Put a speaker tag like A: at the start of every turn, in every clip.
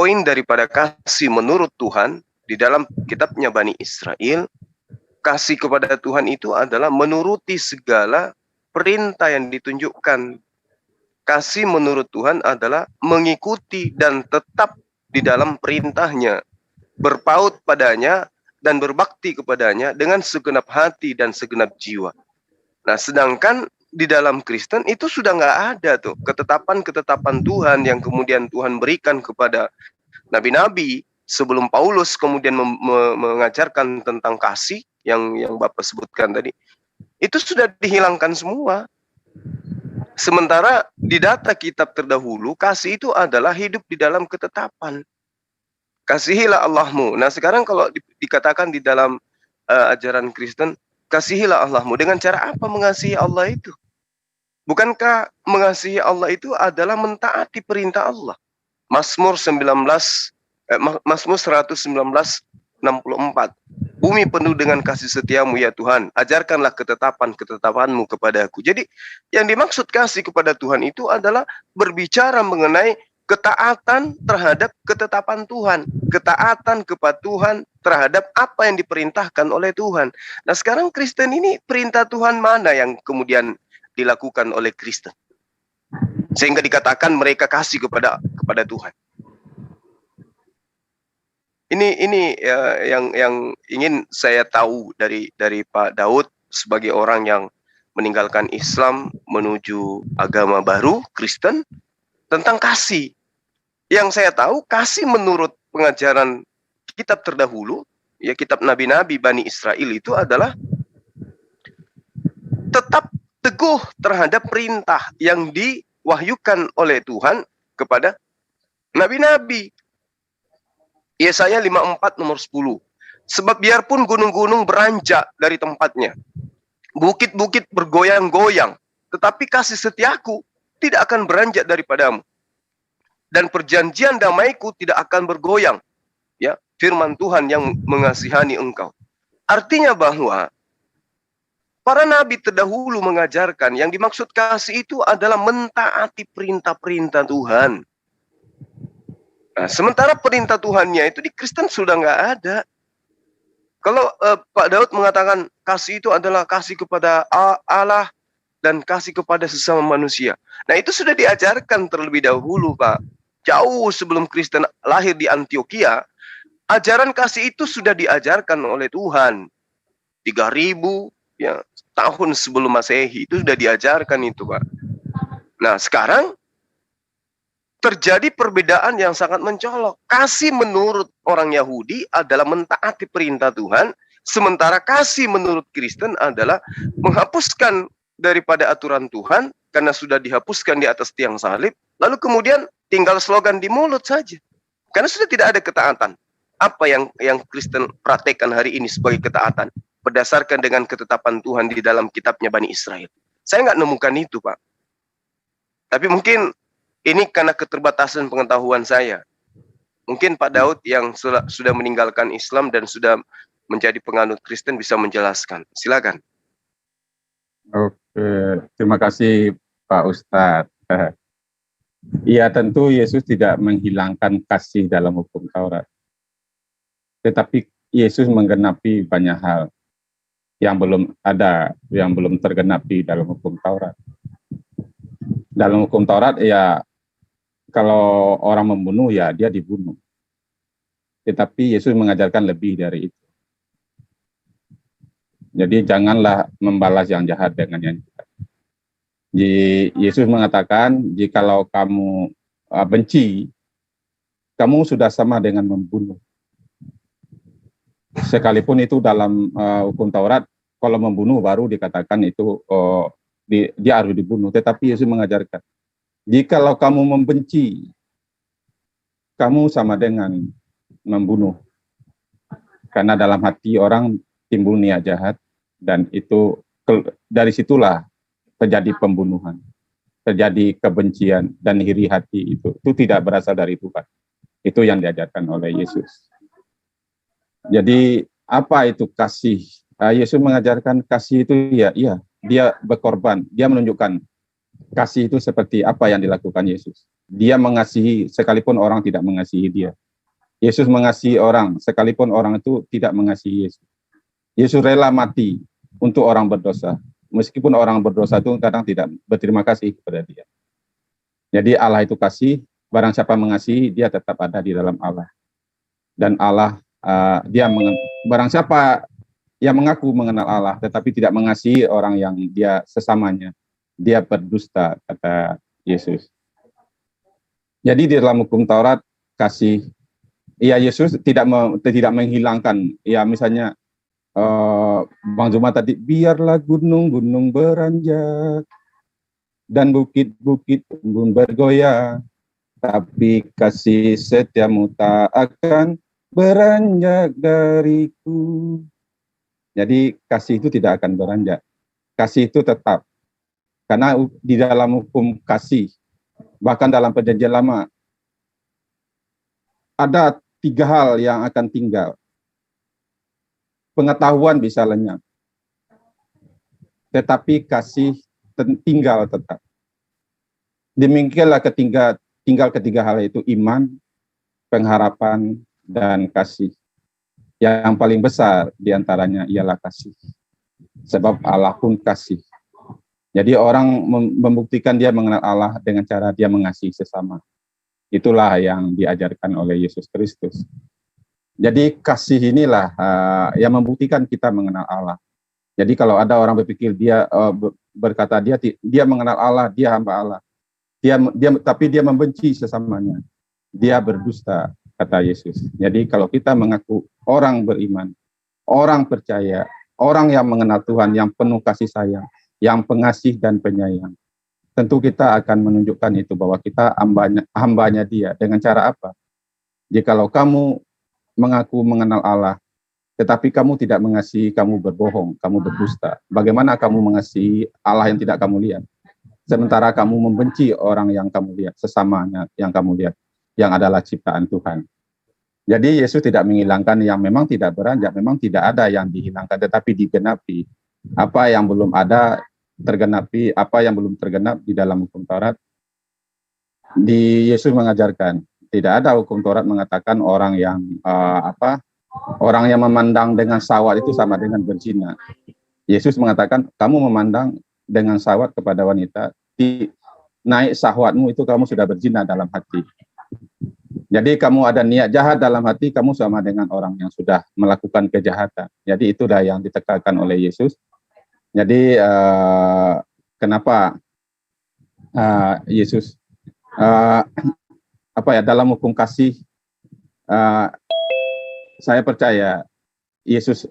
A: poin daripada kasih menurut Tuhan di dalam kitabnya Bani Israel, kasih kepada Tuhan itu adalah menuruti segala perintah yang ditunjukkan. Kasih menurut Tuhan adalah mengikuti dan tetap di dalam perintahnya, berpaut padanya dan berbakti kepadanya dengan segenap hati dan segenap jiwa. Nah, sedangkan di dalam Kristen itu sudah nggak ada tuh ketetapan-ketetapan Tuhan yang kemudian Tuhan berikan kepada nabi-nabi sebelum Paulus kemudian mengajarkan tentang kasih yang Bapak sebutkan tadi. Itu sudah dihilangkan semua. Sementara di data kitab terdahulu, kasih itu adalah hidup di dalam ketetapan. Kasihilah Allahmu. Nah, sekarang kalau dikatakan di dalam ajaran Kristen, kasihilah Allahmu. Dengan cara apa mengasihi Allah itu? Bukankah mengasihi Allah itu adalah mentaati perintah Allah? Mazmur 119:64. Bumi penuh dengan kasih setiamu ya Tuhan. Ajarkanlah ketetapan-ketetapanmu kepadaku. Jadi yang dimaksud kasih kepada Tuhan itu adalah berbicara mengenai ketaatan terhadap ketetapan Tuhan. Ketaatan kepada Tuhan terhadap apa yang diperintahkan oleh Tuhan. Nah, sekarang Kristen ini perintah Tuhan mana yang kemudian dilakukan oleh Kristen? Sehingga dikatakan mereka kasih kepada Tuhan. Ini yang ingin saya tahu dari Pak Daud sebagai orang yang meninggalkan Islam menuju agama baru Kristen tentang kasih. Yang saya tahu kasih menurut pengajaran kitab terdahulu, ya kitab nabi-nabi Bani Israel itu adalah tetap teguh terhadap perintah yang diwahyukan oleh Tuhan kepada nabi-nabi. Yesaya 54 nomor 10. Sebab biarpun gunung-gunung beranjak dari tempatnya, bukit-bukit bergoyang-goyang, tetapi kasih setiaku tidak akan beranjak daripadamu. Dan perjanjian damaiku tidak akan bergoyang. Ya, firman Tuhan yang mengasihani engkau. Artinya bahwa para nabi terdahulu mengajarkan yang dimaksud kasih itu adalah mentaati perintah-perintah Tuhan. Nah, sementara perintah Tuhannya itu di Kristen sudah nggak ada. Kalau Pak Daud mengatakan kasih itu adalah kasih kepada Allah dan kasih kepada sesama manusia. Nah, itu sudah diajarkan terlebih dahulu, Pak. Jauh sebelum Kristen lahir di Antioquia, ajaran kasih itu sudah diajarkan oleh Tuhan. 3000 ya, tahun sebelum Masehi itu sudah diajarkan itu, Pak. Nah, sekarang terjadi perbedaan yang sangat mencolok. Kasih menurut orang Yahudi adalah mentaati perintah Tuhan, sementara kasih menurut Kristen adalah menghapuskan daripada aturan Tuhan karena sudah dihapuskan di atas tiang salib, lalu kemudian tinggal slogan di mulut saja. Karena sudah tidak ada ketaatan. Apa yang Kristen praktekkan hari ini sebagai ketaatan berdasarkan dengan ketetapan Tuhan di dalam kitabnya Bani Israel. Saya nggak nemukan itu, Pak. Tapi mungkin ini karena keterbatasan pengetahuan saya. Mungkin Pak Daud yang sudah meninggalkan Islam dan sudah menjadi penganut Kristen bisa menjelaskan. Silakan.
B: Oke, terima kasih Pak Ustadz. Iya, tentu Yesus tidak menghilangkan kasih dalam hukum Taurat. Tetapi Yesus menggenapi banyak hal yang belum ada, yang belum tergenapi dalam hukum Taurat. Dalam hukum Taurat, ya, kalau orang membunuh, ya dia dibunuh. Tetapi Yesus mengajarkan lebih dari itu. Jadi janganlah membalas yang jahat dengan yang jahat. Yesus mengatakan, jikalau kamu benci, kamu sudah sama dengan membunuh. Sekalipun itu dalam hukum Taurat, kalau membunuh baru dikatakan itu dia harus dibunuh. Tetapi Yesus mengajarkan, jikalau kamu membenci, kamu sama dengan membunuh. Karena dalam hati orang timbul niat jahat, dan itu dari situlah terjadi pembunuhan, terjadi kebencian dan iri hati itu tidak berasal dari Tuhan. Itu yang diajarkan oleh Yesus. Jadi apa itu kasih? Yesus mengajarkan kasih itu ya, dia berkorban, dia menunjukkan kasih itu seperti apa yang dilakukan Yesus. Dia mengasihi sekalipun orang tidak mengasihi dia. Yesus mengasihi orang sekalipun orang itu tidak mengasihi Yesus. Yesus rela mati untuk orang berdosa, meskipun orang berdosa itu kadang tidak berterima kasih kepada dia. Jadi Allah itu kasih, barang siapa mengasihi, dia tetap ada di dalam Allah. Dan Allah, barang siapa yang mengaku mengenal Allah, tetapi tidak mengasihi orang yang dia sesamanya, dia berdusta, kata Yesus. Jadi di dalam hukum Taurat, kasih, ya Yesus tidak menghilangkan, ya misalnya, Bang Zuma tadi, biarlah gunung-gunung beranjak dan bukit-bukit pun bergoyang, tapi kasih setiamu tak akan beranjak dariku. Jadi kasih itu tidak akan beranjak. Kasih itu tetap. Karena di dalam hukum kasih, bahkan dalam perjanjian lama, ada 3 hal yang akan tinggal. Pengetahuan bisa lenyap, tetapi kasih tinggal tetap. Demikianlah tinggal ketiga hal itu, iman, pengharapan, dan kasih. Yang paling besar diantaranya ialah kasih. Sebab Allah pun kasih. Jadi orang membuktikan dia mengenal Allah dengan cara dia mengasihi sesama. Itulah yang diajarkan oleh Yesus Kristus. Jadi kasih inilah yang membuktikan kita mengenal Allah. Jadi kalau ada orang berpikir dia berkata dia mengenal Allah, dia hamba Allah. Tapi dia membenci sesamanya. Dia berdusta, kata Yesus. Jadi kalau kita mengaku orang beriman, orang percaya, orang yang mengenal Tuhan, yang penuh kasih sayang, yang pengasih dan penyayang, tentu kita akan menunjukkan itu bahwa kita hambanya dia. Dengan cara apa? Jikalau kamu mengaku mengenal Allah, tetapi kamu tidak mengasihi, kamu berbohong, kamu berdusta. Bagaimana kamu mengasihi Allah yang tidak kamu lihat? Sementara kamu membenci orang yang kamu lihat, sesamanya yang kamu lihat, yang adalah ciptaan Tuhan. Jadi Yesus tidak menghilangkan yang memang tidak beranjak, memang tidak ada yang dihilangkan, tetapi digenapi. Apa yang belum ada tergenapi, apa yang belum tergenap di dalam hukum Taurat, di Yesus mengajarkan. Tidak ada hukum Taurat mengatakan orang yang orang yang memandang dengan syahwat itu sama dengan berzina. Yesus mengatakan kamu memandang dengan syahwat kepada wanita, naik syahwatmu itu kamu sudah berzina dalam hati. Jadi kamu ada niat jahat dalam hati, kamu sama dengan orang yang sudah melakukan kejahatan. Jadi itulah yang ditekankan oleh Yesus. Jadi kenapa Yesus dalam hukum kasih, saya percaya Yesus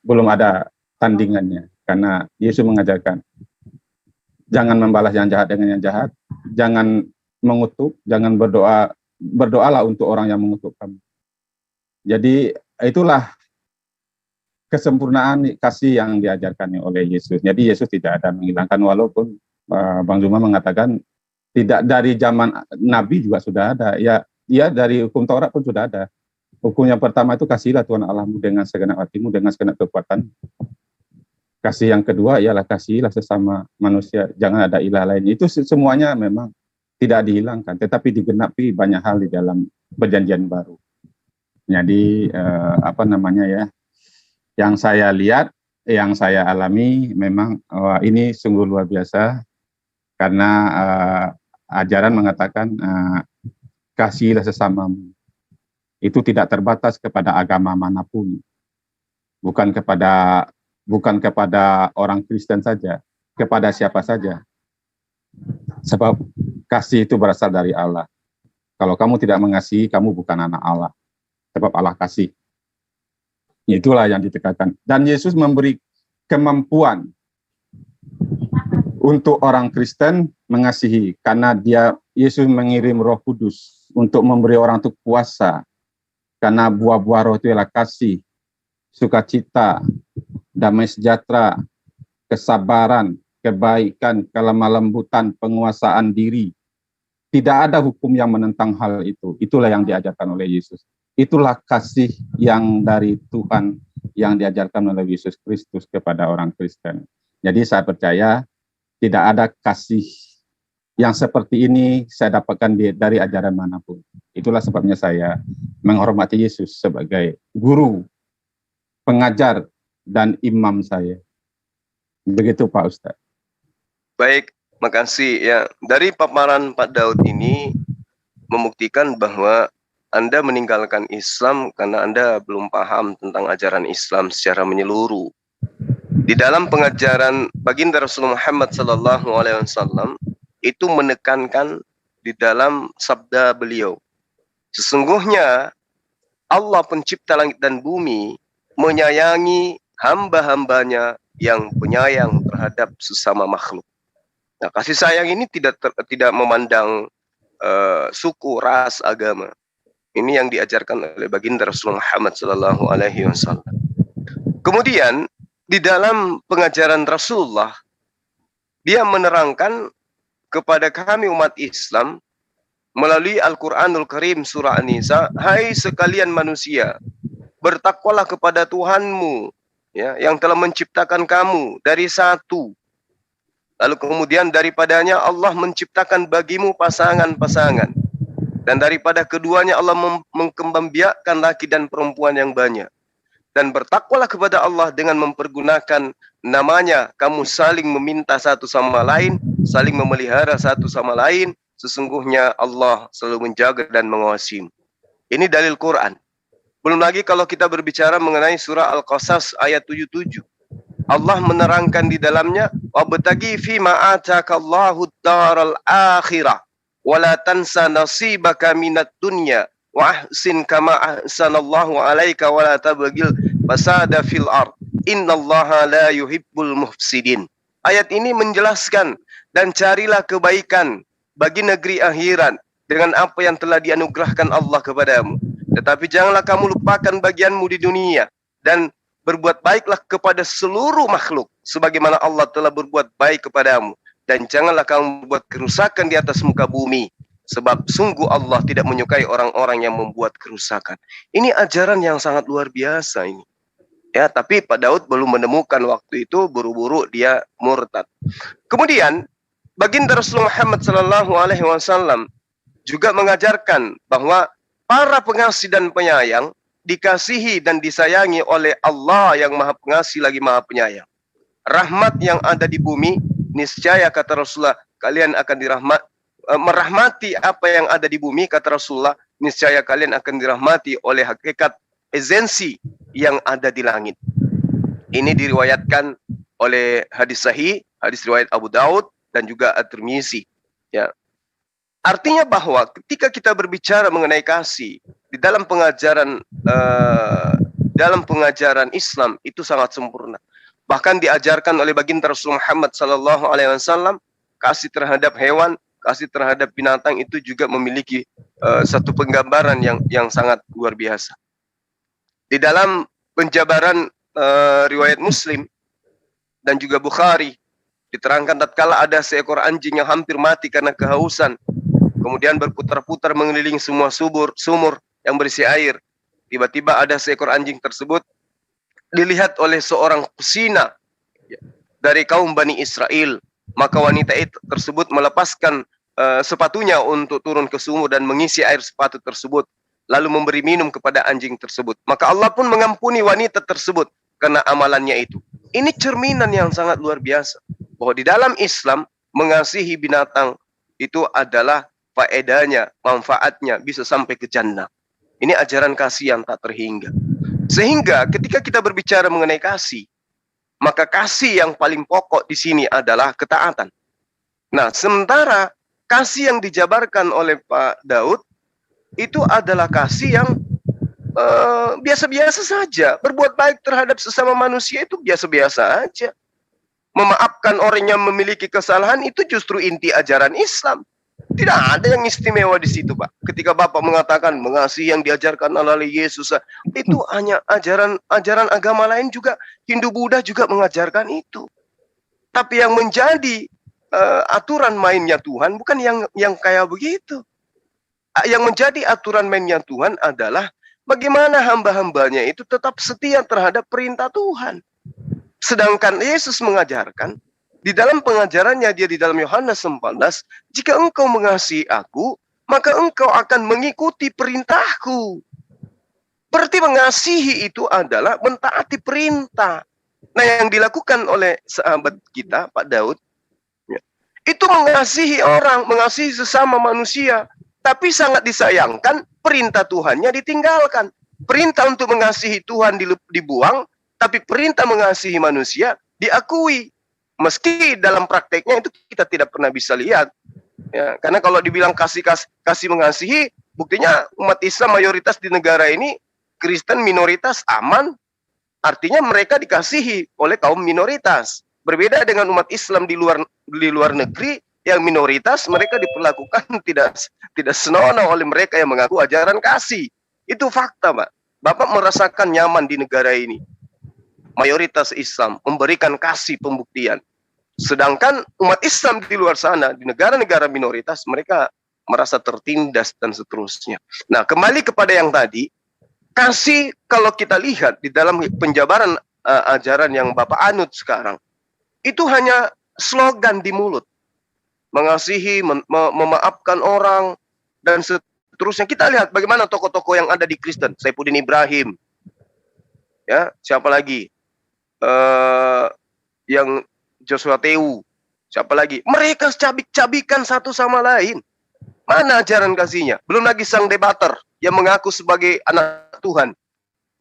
B: belum ada tandingannya, karena Yesus mengajarkan jangan membalas yang jahat dengan yang jahat, jangan mengutuk, jangan berdoalah untuk orang yang mengutuk kamu. Jadi itulah kesempurnaan kasih yang diajarkan oleh Yesus. Jadi Yesus tidak ada menghilangkan, walaupun Bang Zuma mengatakan tidak dari zaman Nabi juga sudah ada. Ya dari hukum Taurat pun sudah ada. Hukum yang pertama itu kasihlah Tuhan Allahmu dengan segenap hatimu, dengan segenap kekuatan. Kasih yang kedua ialah kasihilah sesama manusia, jangan ada ilah lain. Itu semuanya memang tidak dihilangkan, tetapi digenapi banyak hal di dalam perjanjian baru. Jadi yang saya lihat, yang saya alami memang ini sungguh luar biasa, karena ajaran mengatakan kasihilah sesamamu. Itu tidak terbatas kepada agama manapun, bukan kepada orang Kristen saja, kepada siapa saja. Sebab kasih itu berasal dari Allah. Kalau kamu tidak mengasihi, kamu bukan anak Allah. Sebab Allah kasih. Itulah yang ditekankan. Dan Yesus memberi kemampuan untuk orang Kristen mengasihi, karena Yesus mengirim Roh Kudus untuk memberi orang itu kuasa. Karena buah-buah roh itu ialah kasih, sukacita, damai sejahtera, kesabaran, kebaikan, kelemah lembutan, penguasaan diri. Tidak ada hukum yang menentang hal itu. Itulah yang diajarkan oleh Yesus. Itulah kasih yang dari Tuhan yang diajarkan oleh Yesus Kristus kepada orang Kristen. Jadi saya percaya tidak ada kasih Yang seperti ini saya dapatkan dari ajaran manapun. Itulah sebabnya saya menghormati Yesus sebagai guru, pengajar, dan imam saya. Begitu Pak Ustadz.
A: Baik, makasih ya. Dari paparan Pak Daud ini membuktikan bahwa Anda meninggalkan Islam karena Anda belum paham tentang ajaran Islam secara menyeluruh. Di dalam pengajaran baginda Rasulullah Muhammad SAW itu menekankan di dalam sabda beliau, sesungguhnya Allah pencipta langit dan bumi menyayangi hamba-hambanya yang penyayang terhadap sesama makhluk. Nah, kasih sayang ini tidak memandang suku, ras, agama. Ini yang diajarkan oleh baginda Rasulullah Muhammad SAW. Kemudian di dalam pengajaran Rasulullah, dia menerangkan kepada kami umat Islam melalui Al-Quranul Karim surah An-Nisa, hai sekalian manusia, bertakwalah kepada Tuhanmu ya, yang telah menciptakan kamu dari satu. Lalu kemudian daripadanya Allah menciptakan bagimu pasangan-pasangan. Dan daripada keduanya Allah mengkembangbiakkan laki dan perempuan yang banyak. Dan bertakwalah kepada Allah dengan mempergunakan namanya. Kamu saling meminta satu sama lain, saling memelihara satu sama lain. Sesungguhnya Allah selalu menjaga dan mengawasi. Ini dalil Quran. Belum lagi kalau kita berbicara mengenai surah Al-Qasas ayat 77. Allah menerangkan di dalamnya, wabtagi fi ma atakallahu daral akhirah wa la tansa nasibaka minad dunya wa ahsin kama ahsanallahu alaika wa la tabghil fasada fil ard innallaha la yuhibbul mufsidin. Ayat ini menjelaskan, dan carilah kebaikan bagi negeri akhirat dengan apa yang telah dianugerahkan Allah kepadamu. Tetapi janganlah kamu lupakan bagianmu di dunia, dan berbuat baiklah kepada seluruh makhluk sebagaimana Allah telah berbuat baik kepadamu, dan janganlah kamu membuat kerusakan di atas muka bumi, sebab sungguh Allah tidak menyukai orang-orang yang membuat kerusakan. Ini ajaran yang sangat luar biasa ini. Ya, tapi Pak Daud belum menemukan waktu itu, buru-buru dia murtad. Kemudian baginda Rasulullah Muhammad SAW juga mengajarkan bahwa para pengasih dan penyayang dikasihi dan disayangi oleh Allah yang Maha Pengasih lagi Maha Penyayang. Rahmat yang ada di bumi, niscaya kata Rasulullah, kalian akan merahmati apa yang ada di bumi, kata Rasulullah, niscaya kalian akan dirahmati oleh hakikat esensi yang ada di langit. Ini diriwayatkan oleh hadis sahih, hadis riwayat Abu Daud dan juga At-Tirmizi. Ya. Artinya bahwa ketika kita berbicara mengenai kasih di dalam pengajaran Islam itu sangat sempurna. Bahkan diajarkan oleh baginda Rasulullah Muhammad SAW, kasih terhadap hewan, kasih terhadap binatang itu juga memiliki satu penggambaran yang sangat luar biasa. Di dalam penjabaran riwayat Muslim dan juga Bukhari diterangkan tatkala ada seekor anjing yang hampir mati karena kehausan, kemudian berputar-putar mengelilingi semua sumur yang berisi air. Tiba-tiba ada seekor anjing tersebut dilihat oleh seorang pesina dari kaum Bani Israel. Maka wanita tersebut melepaskan sepatunya untuk turun ke sumur dan mengisi air sepatu tersebut, lalu memberi minum kepada anjing tersebut. Maka Allah pun mengampuni wanita tersebut karena amalannya itu. Ini cerminan yang sangat luar biasa, bahwa di dalam Islam mengasihi binatang itu adalah faedahnya, manfaatnya bisa sampai ke jannah. Ini ajaran kasih yang tak terhingga. Sehingga ketika kita berbicara mengenai kasih, maka kasih yang paling pokok di sini adalah ketaatan. Nah, sementara kasih yang dijabarkan oleh Pak Daud itu adalah kasih yang biasa-biasa saja. Berbuat baik terhadap sesama manusia itu biasa-biasa aja. Memaafkan orang yang memiliki kesalahan itu justru inti ajaran Islam. Tidak ada yang istimewa di situ, Pak. Ketika Bapak mengatakan mengasihi yang diajarkan oleh Yesus, itu hanya ajaran agama lain juga, Hindu Buddha juga mengajarkan itu. Tapi yang menjadi aturan mainnya Tuhan bukan yang kayak begitu. Yang menjadi aturan mainnya Tuhan adalah bagaimana hamba-hambanya itu tetap setia terhadap perintah Tuhan. Sedangkan Yesus mengajarkan Di dalam pengajarannya dia di dalam Yohanes 14, jika engkau mengasihi aku, maka engkau akan mengikuti perintahku. Berarti mengasihi itu adalah mentaati perintah. Nah, yang dilakukan oleh sahabat kita, Pak Daud, itu mengasihi orang, mengasihi sesama manusia. Tapi sangat disayangkan, perintah Tuhannya ditinggalkan. Perintah untuk mengasihi Tuhan dibuang, tapi perintah mengasihi manusia diakui. Meski dalam prakteknya itu kita tidak pernah bisa lihat. Ya, karena kalau dibilang kasih mengasihi, buktinya umat Islam mayoritas di negara ini, Kristen minoritas aman, artinya mereka dikasihi oleh kaum minoritas. Berbeda dengan umat Islam di luar negeri yang minoritas, mereka diperlakukan tidak senonoh oleh mereka yang mengaku ajaran kasih. Itu fakta, Pak. Bapak merasakan nyaman di negara ini. Mayoritas Islam memberikan kasih pembuktian. Sedangkan umat Islam di luar sana, di negara-negara minoritas, mereka merasa tertindas dan seterusnya. Nah, kembali kepada yang tadi, kasih kalau kita lihat di dalam penjabaran ajaran yang Bapak anut sekarang, itu hanya slogan di mulut. Mengasihi, memaafkan orang, dan seterusnya. Kita lihat bagaimana tokoh-tokoh yang ada di Kristen. Saifuddin Ibrahim. Ya, siapa lagi? Yang Joshua Teu. Siapa lagi? Mereka cabik-cabikan satu sama lain. Mana ajaran kasihnya? Belum lagi sang debater yang mengaku sebagai anak Tuhan.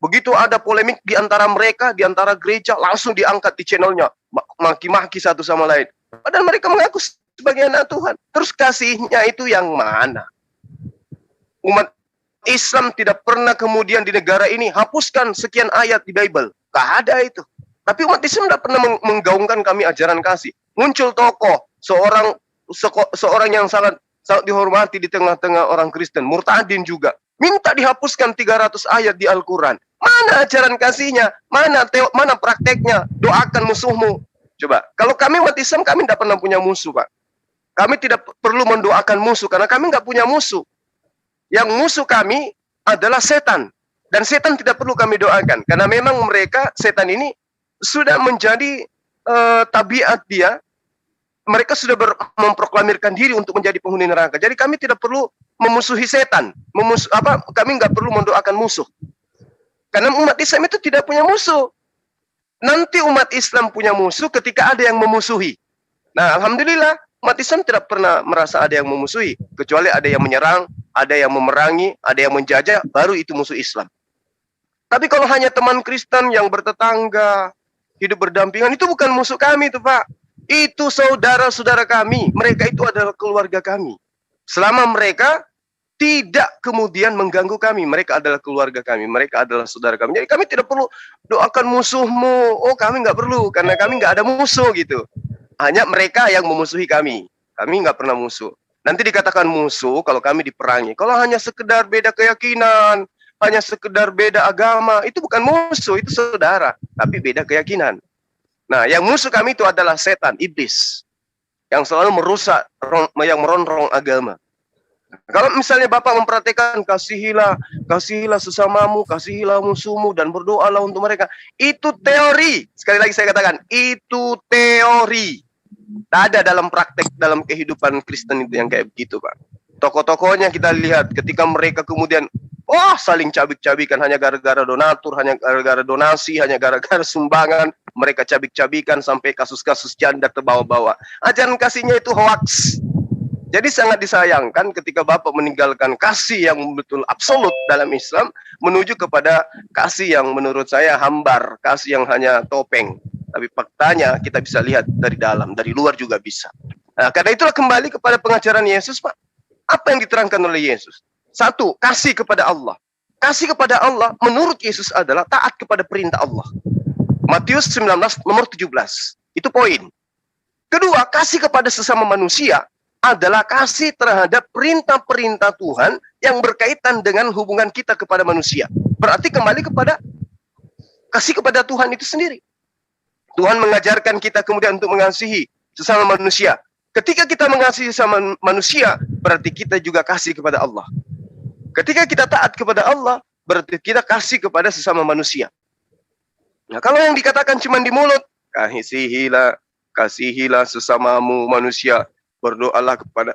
A: Begitu ada polemik di antara mereka, di antara gereja, langsung diangkat di channelnya. Maki-maki satu sama lain. Padahal mereka mengaku sebagai anak Tuhan. Terus kasihnya itu yang mana? Umat Islam tidak pernah kemudian di negara ini hapuskan sekian ayat di Bible. Gak ada itu. Tapi umat Islam tidak pernah menggaungkan kami ajaran kasih. Muncul tokoh, seorang yang sangat dihormati di tengah-tengah orang Kristen, Murtadin juga. Minta dihapuskan 300 ayat di Al-Quran. Mana ajaran kasihnya? Mana prakteknya? Doakan musuhmu. Coba, kalau kami umat Islam, kami tidak pernah punya musuh, Pak. Kami tidak perlu mendoakan musuh, karena kami nggak punya musuh. Yang musuh kami adalah setan. Dan setan tidak perlu kami doakan. Karena memang mereka, setan ini, sudah menjadi tabiat dia. Mereka sudah memproklamirkan diri untuk menjadi penghuni neraka. Jadi kami tidak perlu memusuhi setan. Kami nggak perlu mendoakan musuh. Karena umat Islam itu tidak punya musuh. Nanti umat Islam punya musuh ketika ada yang memusuhi. Nah, alhamdulillah umat Islam tidak pernah merasa ada yang memusuhi. Kecuali ada yang menyerang, ada yang memerangi, ada yang menjajah, baru itu musuh Islam. Tapi kalau hanya teman Kristen yang bertetangga, hidup berdampingan, itu bukan musuh kami itu, Pak. Itu saudara-saudara kami. Mereka itu adalah keluarga kami. Selama mereka tidak kemudian mengganggu kami, mereka adalah keluarga kami, mereka adalah saudara kami. Jadi kami tidak perlu doakan musuhmu. Oh, kami nggak perlu, karena kami nggak ada musuh gitu. Hanya mereka yang memusuhi kami. Kami nggak pernah musuh. Nanti dikatakan musuh kalau kami diperangi. Kalau hanya sekedar beda keyakinan, hanya sekedar beda agama, itu bukan musuh, itu saudara, tapi beda keyakinan. Nah, yang musuh kami itu adalah setan, iblis, yang selalu merusak, yang merongrong agama. Kalau misalnya Bapak memperhatikan kasihilah sesamamu, kasihilah musuhmu, dan berdoalah untuk mereka, itu teori. Sekali lagi saya katakan, itu teori. Tidak ada dalam praktek, dalam kehidupan Kristen itu yang kayak begitu, Pak. Tokoh-tokohnya kita lihat ketika mereka kemudian saling cabik-cabikan hanya gara-gara donatur, hanya gara-gara donasi, hanya gara-gara sumbangan, mereka cabik-cabikan sampai kasus-kasus janda terbawa-bawa. Ajaran kasihnya itu hoax. Jadi sangat disayangkan ketika Bapak meninggalkan kasih yang betul absolut dalam Islam menuju kepada kasih yang menurut saya hambar, kasih yang hanya topeng. Tapi faktanya kita bisa lihat dari dalam, dari luar juga bisa. Nah, karena itulah kembali kepada pengajaran Yesus, Pak. Apa yang diterangkan oleh Yesus? Satu, kasih kepada Allah. Kasih kepada Allah menurut Yesus adalah taat kepada perintah Allah. Matius 19 nomor 17. Itu poin. Kedua, kasih kepada sesama manusia adalah kasih terhadap perintah-perintah Tuhan yang berkaitan dengan hubungan kita kepada manusia. Berarti kembali kepada kasih kepada Tuhan itu sendiri. Tuhan mengajarkan kita kemudian untuk mengasihi sesama manusia. Ketika kita mengasihi sesama manusia, berarti kita juga kasih kepada Allah. Ketika kita taat kepada Allah, berarti kita kasih kepada sesama manusia. Nah, kalau yang dikatakan cuma di mulut, kasihilah sesamamu manusia, berdoalah kepada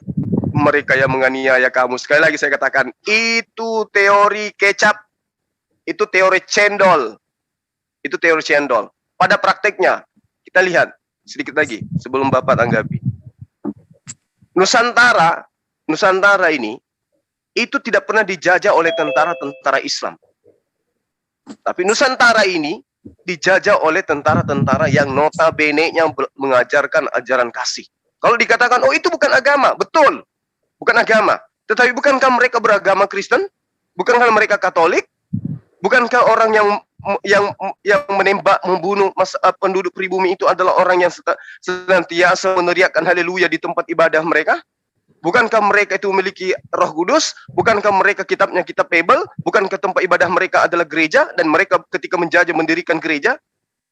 A: mereka yang menganiaya kamu. Sekali lagi saya katakan, itu teori kecap, itu teori cendol, itu teori cendol. Pada prakteknya, kita lihat sedikit lagi sebelum Bapak tanggapi. Nusantara ini itu tidak pernah dijajah oleh tentara-tentara Islam. Tapi Nusantara ini dijajah oleh tentara-tentara yang notabene-nya mengajarkan ajaran kasih. Kalau dikatakan, oh itu bukan agama, betul, bukan agama. Tetapi bukankah mereka beragama Kristen? Bukankah mereka Katolik? Bukankah orang yang menembak, membunuh penduduk pribumi itu adalah orang yang senantiasa meneriakkan haleluya di tempat ibadah mereka? Bukankah mereka itu memiliki Roh Kudus? Bukankah mereka kitabnya kitab Bible? Bukankah tempat ibadah mereka adalah gereja dan mereka ketika menjajah mendirikan gereja?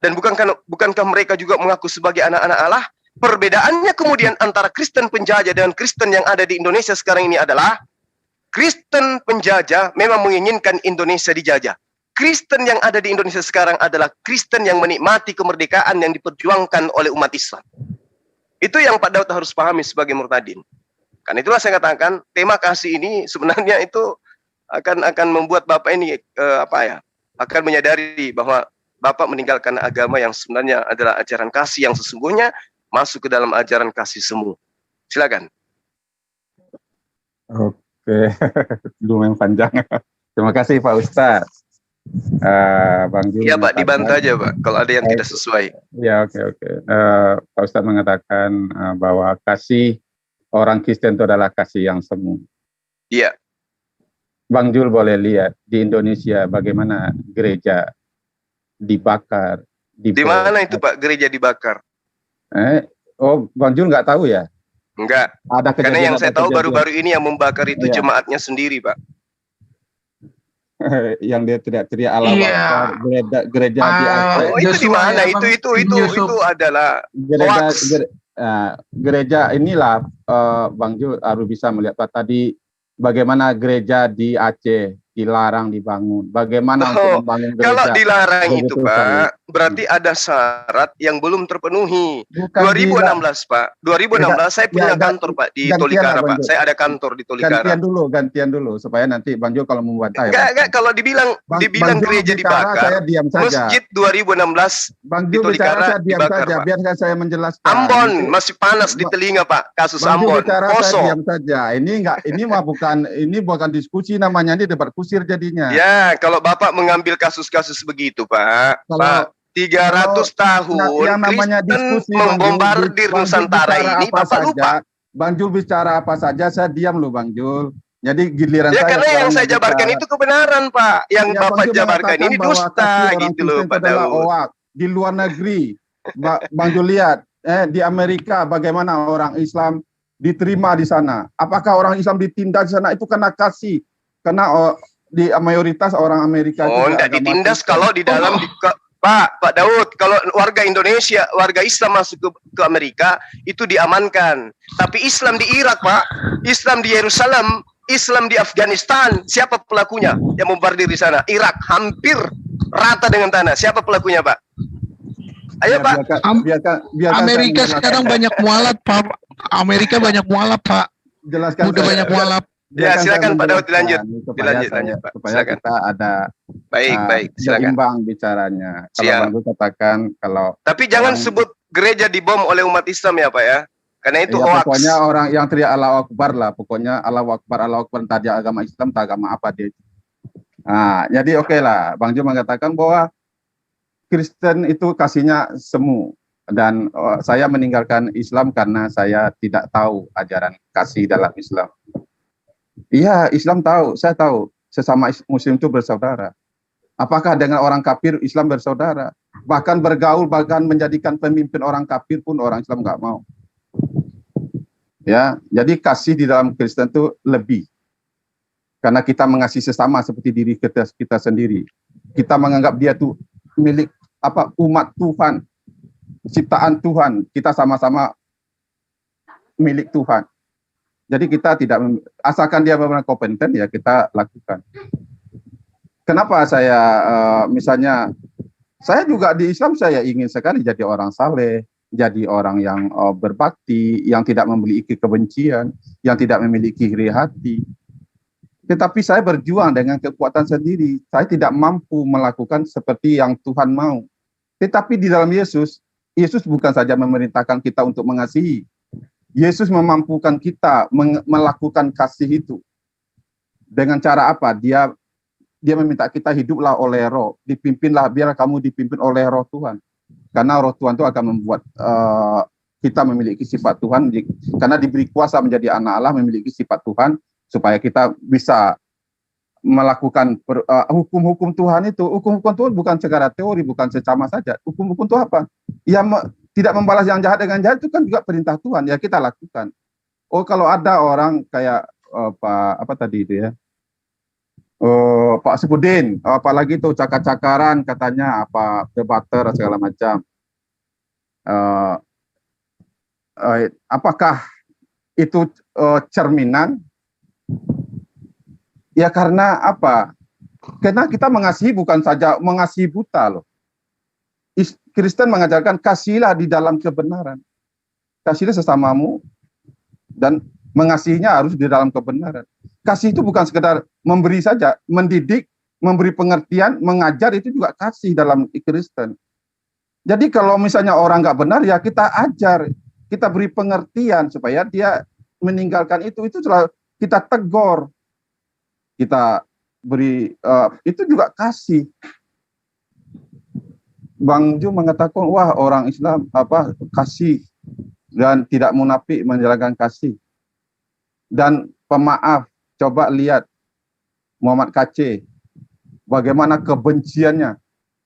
A: Dan bukankah mereka juga mengaku sebagai anak-anak Allah? Perbedaannya kemudian antara Kristen penjajah dan Kristen yang ada di Indonesia sekarang ini adalah Kristen penjajah memang menginginkan Indonesia dijajah. Kristen yang ada di Indonesia sekarang adalah Kristen yang menikmati kemerdekaan yang diperjuangkan oleh umat Islam. Itu yang Pak Daud harus pahami sebagai murtadin. Kan itulah saya katakan tema kasih ini sebenarnya itu akan membuat Bapak ini akan menyadari bahwa Bapak meninggalkan agama yang sebenarnya adalah ajaran kasih yang sesungguhnya masuk ke dalam ajaran kasih semu. Silakan.
B: Oke, lumayan panjang. Terima kasih Pak Ustadz. Bang Jul.
A: Iya Pak, dibantu aja Pak kalau ada yang tidak sesuai.
B: Ya oke. Pak Ustadz mengatakan bahwa kasih orang Kristen itu adalah kasih yang semu.
A: Iya.
B: Bang Jul boleh lihat di Indonesia bagaimana gereja dibakar.
A: Di mana itu Pak gereja dibakar?
B: Bang Jul nggak tahu ya?
A: Enggak. Karena yang saya tahu baru-baru ini yang membakar itu jemaatnya sendiri Pak.
B: Yang dia teriak-teriak Allah Akbar, gereja di Aceh.
A: Itu di mana? Itu adalah
B: gereja inilah Bang Jul harus bisa melihat Pak tadi bagaimana gereja di Aceh dilarang dibangun. Bagaimana untuk membangun gereja?
A: Kalau dilarang itu Pak, berarti ada syarat yang belum terpenuhi. 2016 Pak, 2016 saya punya kantor Pak di Tolikara Pak. Saya ada kantor di Tolikara.
B: Gantian dulu supaya nanti Bang Jul kalau membantah.
A: Enggak, kalau dibilang gereja dibakar,
B: saya diam saja.
A: Masjid 2016
B: Bang
A: di
B: Jul
A: Tolikara
B: diam
A: dibakar
B: saja,
A: Pak.
B: biarkan saya menjelaskan.
A: Ambon masih panas di telinga Pak, kasus Ambon.
B: Saya diam saja. Ini bukan diskusi namanya, ini debat kusir jadinya.
A: Ya, kalau Bapak mengambil kasus-kasus begitu, Pak. Pak, 300 tahun
B: yang namanya diskusi
A: membombardir Nusantara ini, Bapak lupa.
B: Bang Jul bicara apa saja, saya diam loh Bang Jul. Jadi giliran saya.
A: Karena yang saya jabarkan itu kebenaran, Pak. Yang Bapak jabarkan ini dusta gitu loh, Pak Daud.
B: Di luar negeri, Bang Jul lihat, di Amerika bagaimana orang Islam diterima di sana. Apakah orang Islam ditindas di sana? Itu karena kasih. Karena di mayoritas orang Amerika
A: itu tidak ditindas kalau di dalam Pak Daud, kalau warga Indonesia, warga Islam masuk ke Amerika itu diamankan. Tapi Islam di Irak, Pak, Islam di Yerusalem, Islam di Afghanistan, siapa pelakunya yang bombardir di sana? Irak hampir rata dengan tanah. Siapa pelakunya, Pak? Ayo, Pak.
C: Biarkan Amerika sekarang banyak mualaf, Pak. Amerika banyak mualaf, Pak.
B: Jelaskan.
C: Udah banyak mualaf.
A: Ya, silakan Pak Daud dilanjut.
B: Dilanjut Pak. Supaya silakan. Kita ada
A: baik, silakan.
B: Seimbang bicaranya. Kalau Bang Jul katakan kalau
A: tapi jangan sebut gereja dibom oleh umat Islam ya, Pak ya. Karena itu hoax.
B: Pokoknya orang yang teriak Allahu Akbar lah, pokoknya Allahu Akbar tadi agama Islam, tak agama apa dia. Nah, jadi oke lah. Bang Jul mengatakan bahwa Kristen itu kasihnya semu. Dan saya meninggalkan Islam karena saya tidak tahu ajaran kasih dalam Islam. Iya, Islam tahu, saya tahu. Sesama Muslim itu bersaudara. Apakah dengan orang kafir Islam bersaudara? Bahkan bergaul, bahkan menjadikan pemimpin orang kafir pun orang Islam nggak mau. Ya, jadi kasih di dalam Kristen itu lebih. Karena kita mengasihi sesama seperti diri kita sendiri. Kita menganggap dia tuh milik umat Tuhan, ciptaan Tuhan. Kita sama-sama milik Tuhan. Jadi kita tidak, asalkan dia benar-benar kompeten ya kita lakukan. Kenapa saya misalnya, saya juga di Islam saya ingin sekali jadi orang saleh, jadi orang yang berbakti, yang tidak memiliki kebencian, yang tidak memiliki iri hati. Tetapi saya berjuang dengan kekuatan sendiri. Saya tidak mampu melakukan seperti yang Tuhan mau. Tetapi di dalam Yesus, Yesus bukan saja memerintahkan kita untuk mengasihi. Yesus memampukan kita melakukan kasih itu. Dengan cara apa? Dia meminta kita hiduplah oleh Roh, dipimpinlah, biar kamu dipimpin oleh Roh Tuhan. Karena Roh Tuhan itu akan membuat kita memiliki sifat Tuhan, karena diberi kuasa menjadi anak Allah, memiliki sifat Tuhan, supaya kita bisa melakukan hukum-hukum Tuhan itu. Hukum-hukum Tuhan bukan secara teori, bukan secama saja. Hukum-hukum itu apa? Ya tidak membalas yang jahat dengan jahat, itu kan juga perintah Tuhan, ya kita lakukan. Oh, kalau ada orang kayak apa tadi itu ya, Pak Sepudin, apalagi itu cakar-cakaran katanya, apa debater segala macam. Apakah itu cerminan? Ya karena apa? Karena kita mengasihi bukan saja mengasihi buta loh. Kristen mengajarkan kasihilah di dalam kebenaran. Kasihilah sesamamu dan mengasihinya harus di dalam kebenaran. Kasih itu bukan sekedar memberi saja, mendidik, memberi pengertian, mengajar, itu juga kasih dalam Kristen. Jadi kalau misalnya orang nggak benar, ya kita ajar, kita beri pengertian supaya dia meninggalkan itu selalu kita tegur, kita beri, itu juga kasih. Bang Ju mengatakan, wah orang Islam kasih dan tidak munafik menjalankan kasih dan pemaaf. Coba lihat Muhammad KC, bagaimana kebenciannya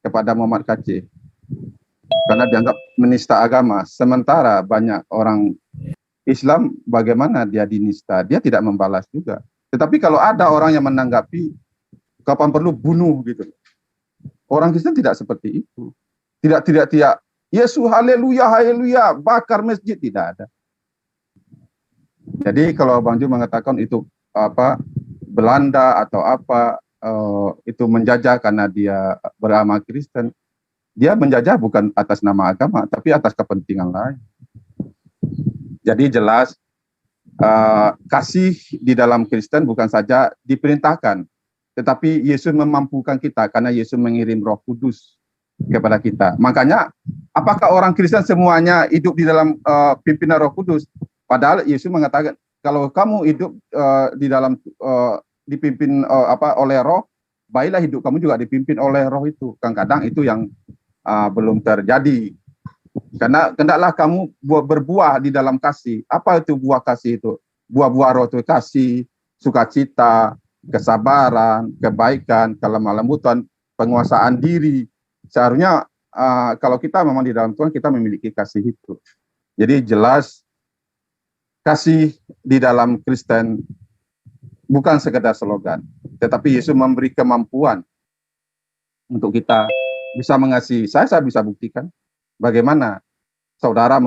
B: kepada Muhammad KC karena dianggap menista agama. Sementara banyak orang Islam bagaimana dia dinista, dia tidak membalas juga. Tetapi kalau ada orang yang menanggapi, kapan perlu bunuh gitu. Orang Kristen tidak seperti itu. Tidak, Yesus haleluya, haleluya, bakar masjid, tidak ada. Jadi kalau Bang Ju mengatakan itu Belanda atau itu menjajah karena dia beragama Kristen, dia menjajah bukan atas nama agama, tapi atas kepentingan lain. Jadi jelas kasih di dalam Kristen bukan saja diperintahkan, tetapi Yesus memampukan kita karena Yesus mengirim Roh Kudus kepada kita. Makanya apakah orang Kristen semuanya hidup di dalam pimpinan Roh Kudus? Padahal Yesus mengatakan kalau kamu hidup di dalam dipimpin oleh Roh, baiklah hidup kamu juga dipimpin oleh Roh itu. Kadang-kadang itu yang belum terjadi. Karena hendaklah kamu berbuah di dalam kasih. Apa itu buah kasih itu? Buah-buah Roh itu kasih, sukacita, kesabaran, kebaikan, kelemah lembutan, penguasaan diri. Seharusnya kalau kita memang di dalam Tuhan, kita memiliki kasih itu. Jadi jelas kasih di dalam Kristen bukan sekedar slogan, tetapi Yesus memberi kemampuan untuk kita bisa mengasihi. Saya bisa buktikan bagaimana saudara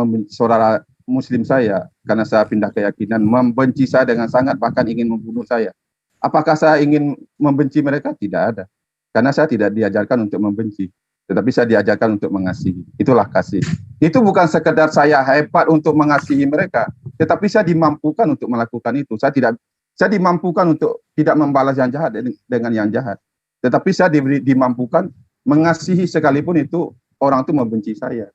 B: Muslim saya, karena saya pindah keyakinan, membenci saya dengan sangat, bahkan ingin membunuh saya. Apakah saya ingin membenci mereka? Tidak ada. Karena saya tidak diajarkan untuk membenci, tetapi saya diajarkan untuk mengasihi. Itulah kasih. Itu bukan sekedar saya hebat untuk mengasihi mereka, tetapi saya dimampukan untuk melakukan itu. Saya dimampukan untuk tidak membalas yang jahat dengan yang jahat. Tetapi saya dimampukan mengasihi sekalipun itu orang itu membenci saya.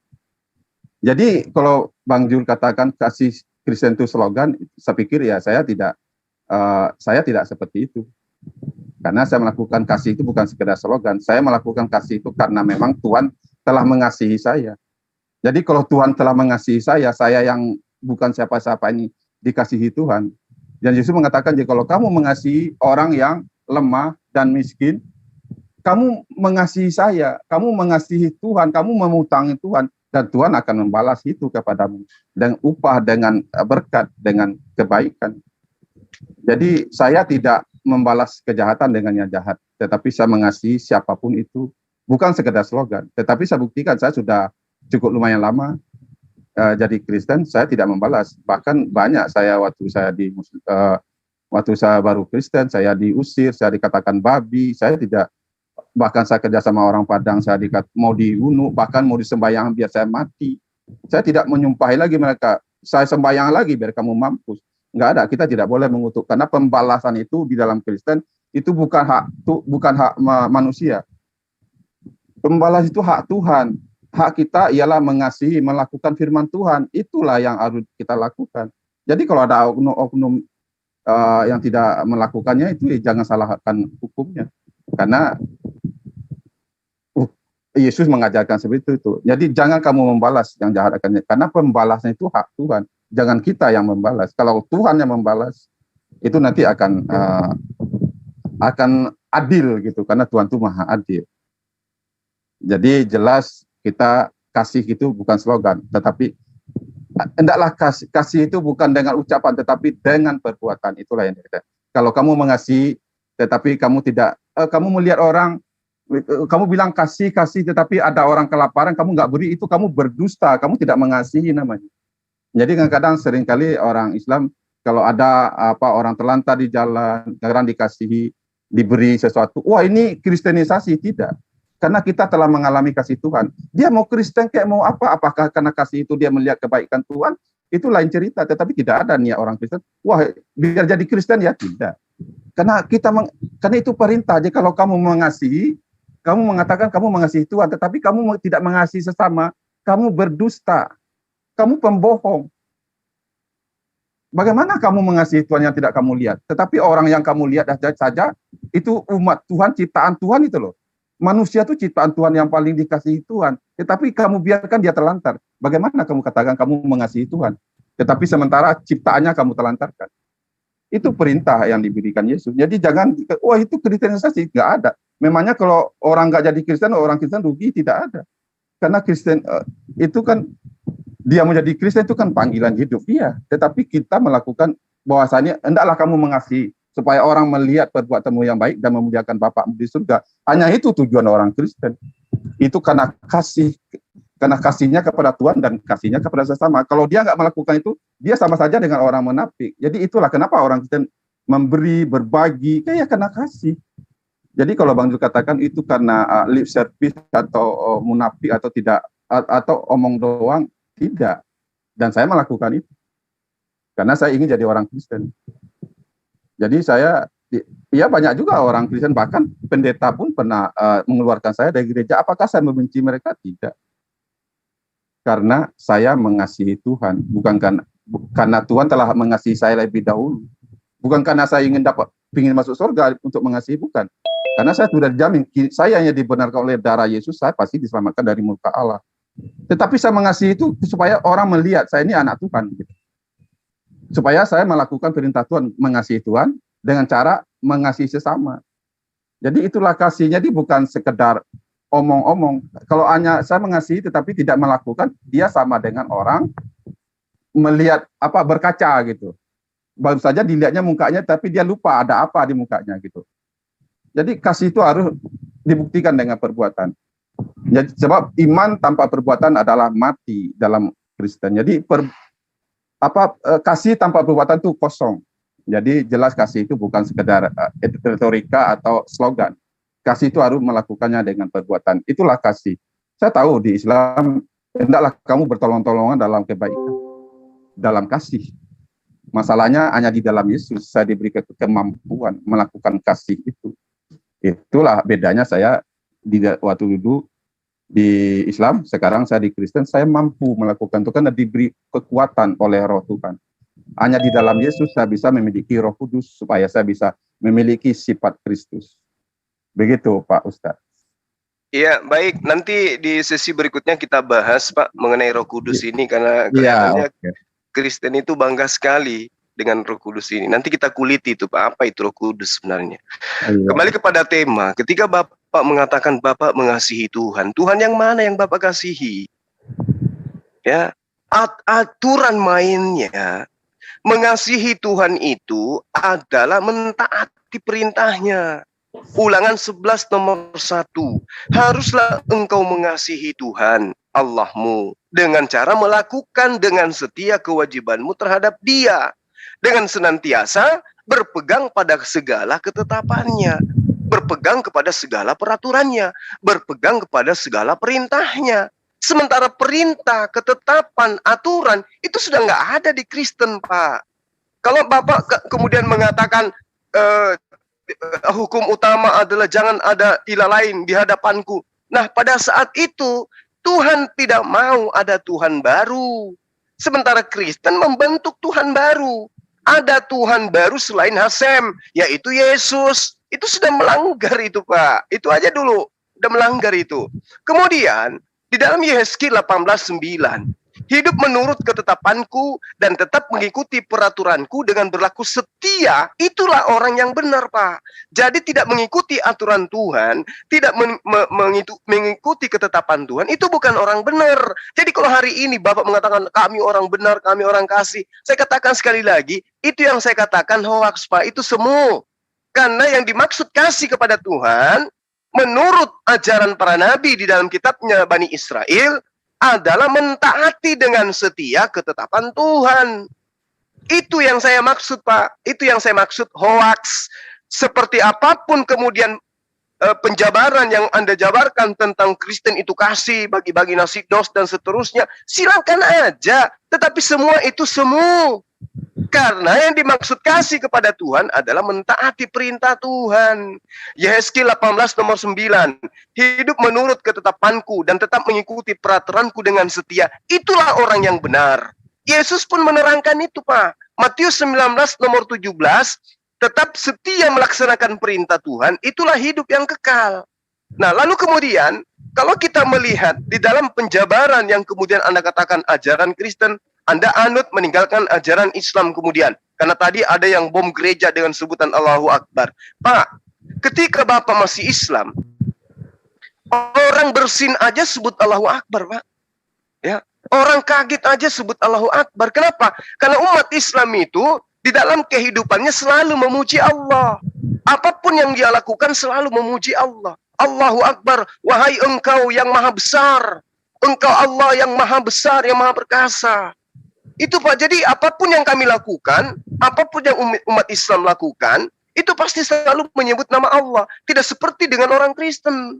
B: Jadi kalau Bang Jul katakan kasih Kristen itu slogan, saya pikir ya saya tidak seperti itu. Karena saya melakukan kasih itu bukan sekedar slogan. Saya melakukan kasih itu karena memang Tuhan telah mengasihi saya. Jadi kalau Tuhan telah mengasihi saya yang bukan siapa-siapa ini dikasihi Tuhan. Dan Yesus mengatakan, jadi kalau kamu mengasihi orang yang lemah dan miskin, kamu mengasihi saya, kamu mengasihi Tuhan, kamu memutangi Tuhan, dan Tuhan akan membalas itu kepadamu dengan upah, dengan berkat, dengan kebaikan. Jadi saya tidak membalas kejahatan dengan yang jahat, tetapi saya mengasihi siapapun itu, bukan sekedar slogan, tetapi saya buktikan saya sudah cukup lumayan lama jadi Kristen, saya tidak membalas. Bahkan banyak saya waktu saya baru Kristen, saya diusir, saya dikatakan babi, saya tidak. Bahkan saya kerja sama orang Padang, saya mau dibunuh, bahkan mau disembahyang biar saya mati. Saya tidak menyumpahi lagi mereka, saya sembahyang lagi biar kamu mampus. Enggak ada, kita tidak boleh mengutuk, karena pembalasan itu di dalam Kristen itu bukan hak manusia. Pembalas itu hak Tuhan. Hak kita ialah mengasihi, melakukan firman Tuhan. Itulah yang harus kita lakukan. Jadi kalau ada oknum yang tidak melakukannya, itu jangan salahkan hukumnya. Karena Yesus mengajarkan seperti itu. Jadi jangan kamu membalas yang jahat akan, karena pembalasnya itu hak Tuhan. Jangan kita yang membalas. Kalau Tuhan yang membalas, itu nanti akan adil gitu, karena Tuhan itu maha adil. Jadi jelas kita kasih itu bukan slogan, tetapi hendaklah kasih itu bukan dengan ucapan, tetapi dengan perbuatan. Itulah yang kita. Kalau kamu mengasihi, tetapi kamu tidak, kamu melihat orang, kamu bilang kasih, tetapi ada orang kelaparan, kamu nggak beri, itu kamu berdusta, kamu tidak mengasihi namanya. Jadi kadang-kadang seringkali orang Islam, kalau ada orang terlantar di jalan, kadang dikasihi, diberi sesuatu, wah ini kristenisasi, tidak. Karena kita telah mengalami kasih Tuhan. Dia mau Kristen kayak mau apa, apakah karena kasih itu dia melihat kebaikan Tuhan, itu lain cerita. Tetapi tidak ada niat orang Kristen, wah biar jadi Kristen ya, tidak. Karena karena itu perintah. Jadi kalau kamu mengasihi, kamu mengatakan kamu mengasihi Tuhan, tetapi kamu tidak mengasihi sesama, kamu berdusta, kamu pembohong. Bagaimana kamu mengasihi Tuhan yang tidak kamu lihat? Tetapi orang yang kamu lihat saja, itu umat Tuhan, ciptaan Tuhan itu loh. Manusia itu ciptaan Tuhan yang paling dikasihi Tuhan. Tetapi kamu biarkan dia terlantar. Bagaimana kamu katakan kamu mengasihi Tuhan? Tetapi sementara ciptaannya kamu telantarkan. Itu perintah yang diberikan Yesus. Jadi jangan, wah itu kristenisasi. Nggak ada. Memangnya kalau orang nggak jadi Kristen, orang Kristen rugi? Tidak ada. Karena Kristen itu kan, dia menjadi Kristen itu kan panggilan hidup. Iya. Tetapi kita melakukan bahwasanya, hendaklah kamu mengasihi, supaya orang melihat perbuatanmu yang baik dan memuliakan Bapakmu di surga. Hanya itu tujuan orang Kristen. Itu karena kasihnya kepada Tuhan dan kasihnya kepada sesama. Kalau dia nggak melakukan itu, dia sama saja dengan orang munafik. Jadi itulah kenapa orang Kristen memberi, berbagi, kayak karena kasih. Jadi kalau Bang Jul katakan itu karena lip service atau munafik atau tidak, atau omong doang, tidak. Dan saya melakukan itu. Karena saya ingin jadi orang Kristen. Jadi saya, ya banyak juga orang Kristen, bahkan pendeta pun pernah mengeluarkan saya dari gereja. Apakah saya membenci mereka? Tidak. Karena saya mengasihi Tuhan, bukan karena Tuhan telah mengasihi saya lebih dahulu. Bukan karena saya ingin masuk surga untuk mengasihi, bukan. Karena saya sudah dijamin, saya hanya dibenarkan oleh darah Yesus, saya pasti diselamatkan dari murka Allah. Tetapi saya mengasihi itu supaya orang melihat saya ini anak Tuhan. Gitu. Supaya saya melakukan perintah Tuhan, mengasihi Tuhan dengan cara mengasihi sesama. Jadi itulah kasih. Jadi bukan sekedar omong-omong. Kalau hanya saya mengasihi tetapi tidak melakukan, dia sama dengan orang melihat berkaca gitu. Baru saja dilihatnya mukanya, tapi dia lupa ada apa di mukanya gitu. Jadi kasih itu harus dibuktikan dengan perbuatan. Jadi, sebab iman tanpa perbuatan adalah mati dalam Kristen. Jadi kasih tanpa perbuatan itu kosong. Jadi jelas kasih itu bukan sekedar retorika atau slogan. Kasih itu harus melakukannya dengan perbuatan. Itulah kasih. Saya tahu di Islam, hendaklah kamu bertolong-tolongan dalam kebaikan, dalam kasih. Masalahnya hanya di dalam Yesus saya diberi kemampuan melakukan kasih itu. Itulah bedanya saya waktu dulu di Islam, sekarang saya di Kristen, saya mampu melakukan itu karena diberi kekuatan oleh Roh Tuhan. Hanya di dalam Yesus saya bisa memiliki Roh Kudus supaya saya bisa memiliki sifat Kristus. Begitu Pak Ustadz.
A: Iya, baik. Nanti di sesi berikutnya kita bahas Pak mengenai Roh Kudus ini, karena kelihatannya Kristen itu bangga sekali dengan Roh Kudus ini. Nanti kita kuliti itu Pak, apa itu Roh Kudus sebenarnya. Kembali kepada tema, ketika Bapak mengatakan Bapak mengasihi Tuhan, Tuhan yang mana yang Bapak kasihi? Ya, aturan mainnya mengasihi Tuhan itu adalah mentaati perintahnya. Ulangan 11 nomor 1. Haruslah engkau mengasihi Tuhan Allahmu dengan cara melakukan dengan setia kewajibanmu terhadap Dia, dengan senantiasa berpegang pada segala ketetapannya, berpegang kepada segala peraturannya, berpegang kepada segala perintahnya. Sementara perintah, ketetapan, aturan itu sudah nggak ada di Kristen, Pak. Kalau Bapak kemudian mengatakan hukum utama adalah jangan ada ilah lain di hadapanku. Nah, pada saat itu Tuhan tidak mau ada Tuhan baru. Sementara Kristen membentuk Tuhan baru. Ada Tuhan baru selain Hasem, yaitu Yesus. Itu sudah melanggar itu, Pak. Itu aja dulu, sudah melanggar itu. Kemudian, di dalam Yehezkiel 18:9, hidup menurut ketetapanku dan tetap mengikuti peraturanku dengan berlaku setia, itulah orang yang benar, Pak. Jadi tidak mengikuti aturan Tuhan, tidak mengikuti ketetapan Tuhan, itu bukan orang benar. Jadi kalau hari ini Bapak mengatakan kami orang benar, kami orang kasih, saya katakan sekali lagi, itu yang saya katakan hoax, Pak. Itu semu. Karena yang dimaksud kasih kepada Tuhan, menurut ajaran para nabi di dalam kitabnya Bani Israel, adalah mentaati dengan setia ketetapan Tuhan. Itu yang saya maksud, Pak. Itu yang saya maksud hoax. Seperti apapun kemudian penjabaran yang Anda jabarkan tentang Kristen itu kasih, bagi-bagi nasi dos dan seterusnya, silakan aja. Tetapi semua itu semu. Karena yang dimaksud kasih kepada Tuhan adalah mentaati perintah Tuhan. Yehezkiel 18:9. Hidup menurut ketetapanku dan tetap mengikuti peraturanku dengan setia. Itulah orang yang benar. Yesus pun menerangkan itu, Pak. Matius 19:17. Tetap setia melaksanakan perintah Tuhan. Itulah hidup yang kekal. Nah, lalu kemudian, kalau kita melihat di dalam penjabaran yang kemudian Anda katakan ajaran Kristen, Anda anut meninggalkan ajaran Islam kemudian. Karena tadi ada yang bom gereja dengan sebutan Allahu Akbar. Pak, ketika Bapak masih Islam, orang bersin aja sebut Allahu Akbar, Pak. Ya, orang kaget aja sebut Allahu Akbar. Kenapa? Karena umat Islam itu di dalam kehidupannya selalu memuji Allah. Apapun yang dia lakukan selalu memuji Allah. Allahu Akbar, wahai engkau yang maha besar. Engkau Allah yang maha besar, yang maha perkasa. Itu, Pak. Jadi apapun yang kami lakukan, apapun yang umat Islam lakukan, itu pasti selalu menyebut nama Allah. Tidak seperti dengan orang Kristen.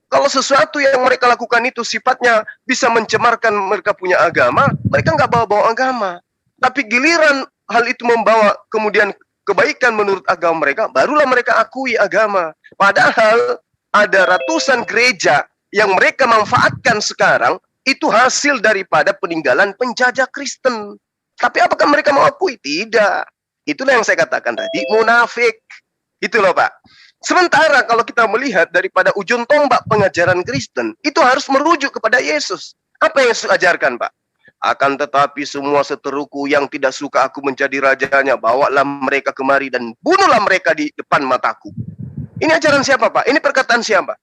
A: Kalau sesuatu yang mereka lakukan itu sifatnya bisa mencemarkan mereka punya agama, mereka nggak bawa-bawa agama. Tapi giliran hal itu membawa kemudian kebaikan menurut agama mereka, barulah mereka akui agama. Padahal ada ratusan gereja yang mereka manfaatkan sekarang, itu hasil daripada peninggalan penjajah Kristen. Tapi apakah mereka mengakui? Tidak. Itulah yang saya katakan tadi, munafik. Itu loh, Pak. Sementara kalau kita melihat daripada ujung tombak pengajaran Kristen, itu harus merujuk kepada Yesus. Apa yang Yesus ajarkan, Pak? Akan tetapi semua seteruku yang tidak suka aku menjadi rajanya, bawalah mereka kemari dan bunuhlah mereka di depan mataku. Ini ajaran siapa, Pak? Ini perkataan siapa?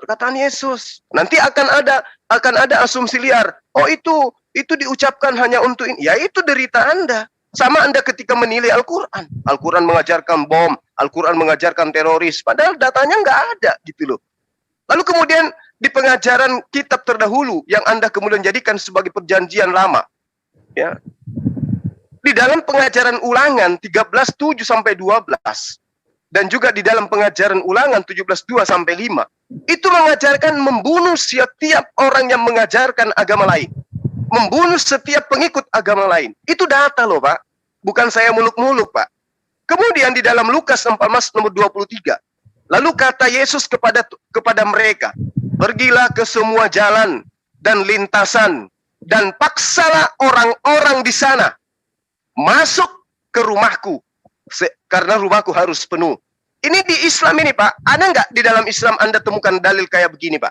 A: Perkataan Yesus. Nanti akan ada asumsi liar. Oh, itu diucapkan hanya untuk ini. Ya, itu derita Anda. Sama Anda ketika menilai Al-Quran. Al-Quran mengajarkan bom, Al-Quran mengajarkan teroris. Padahal datanya nggak ada gitu loh. Lalu kemudian di pengajaran kitab terdahulu yang Anda kemudian jadikan sebagai perjanjian lama. Ya. Di dalam pengajaran ulangan 13:7-12. Dan juga di dalam pengajaran ulangan 17:2-5. Itu mengajarkan membunuh setiap orang yang mengajarkan agama lain. Membunuh setiap pengikut agama lain. Itu data loh, Pak. Bukan saya muluk-muluk, Pak. Kemudian di dalam Lukas 14:23. Lalu kata Yesus kepada mereka, pergilah ke semua jalan dan lintasan dan paksalah orang-orang di sana masuk ke rumahku. Karena rumahku harus penuh. Ini di Islam ini, Pak. Ada nggak di dalam Islam Anda temukan dalil kayak begini, Pak?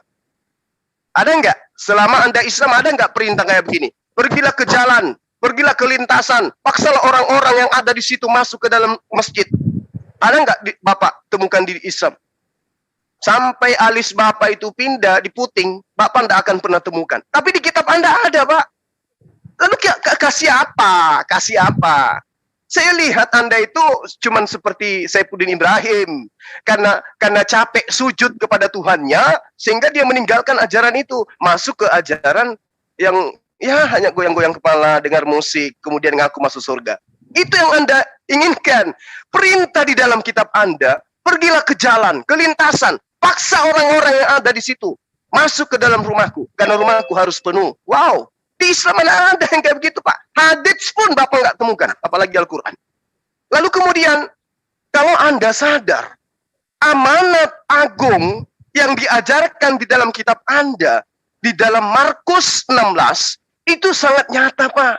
A: Ada nggak? Selama Anda Islam ada nggak perintah kayak begini? Pergilah ke jalan, pergilah ke lintasan, paksalah orang-orang yang ada di situ masuk ke dalam masjid. Ada nggak Bapak temukan di Islam? Sampai alis Bapak itu pindah di puting, Bapak tidak akan pernah temukan. Tapi di kitab Anda ada, Pak. Lalu kasih apa? Kasih apa? Saya lihat Anda itu cuman seperti Saifuddin Ibrahim. Karena capek sujud kepada Tuhannya, sehingga dia meninggalkan ajaran itu. Masuk ke ajaran yang ya hanya goyang-goyang kepala, dengar musik, kemudian ngaku masuk surga. Itu yang Anda inginkan. Perintah di dalam kitab Anda, pergilah ke jalan, ke lintasan, paksa orang-orang yang ada di situ. masuk ke dalam rumahku, karena rumahku harus penuh. Wow, di Islam mana ada yang kayak begitu, Pak? Hadits pun Bapak nggak temukan, apalagi Al-Quran. Lalu kemudian, kalau Anda sadar, amanat agung yang diajarkan di dalam kitab Anda, di dalam Markus 16, itu sangat nyata, Pak.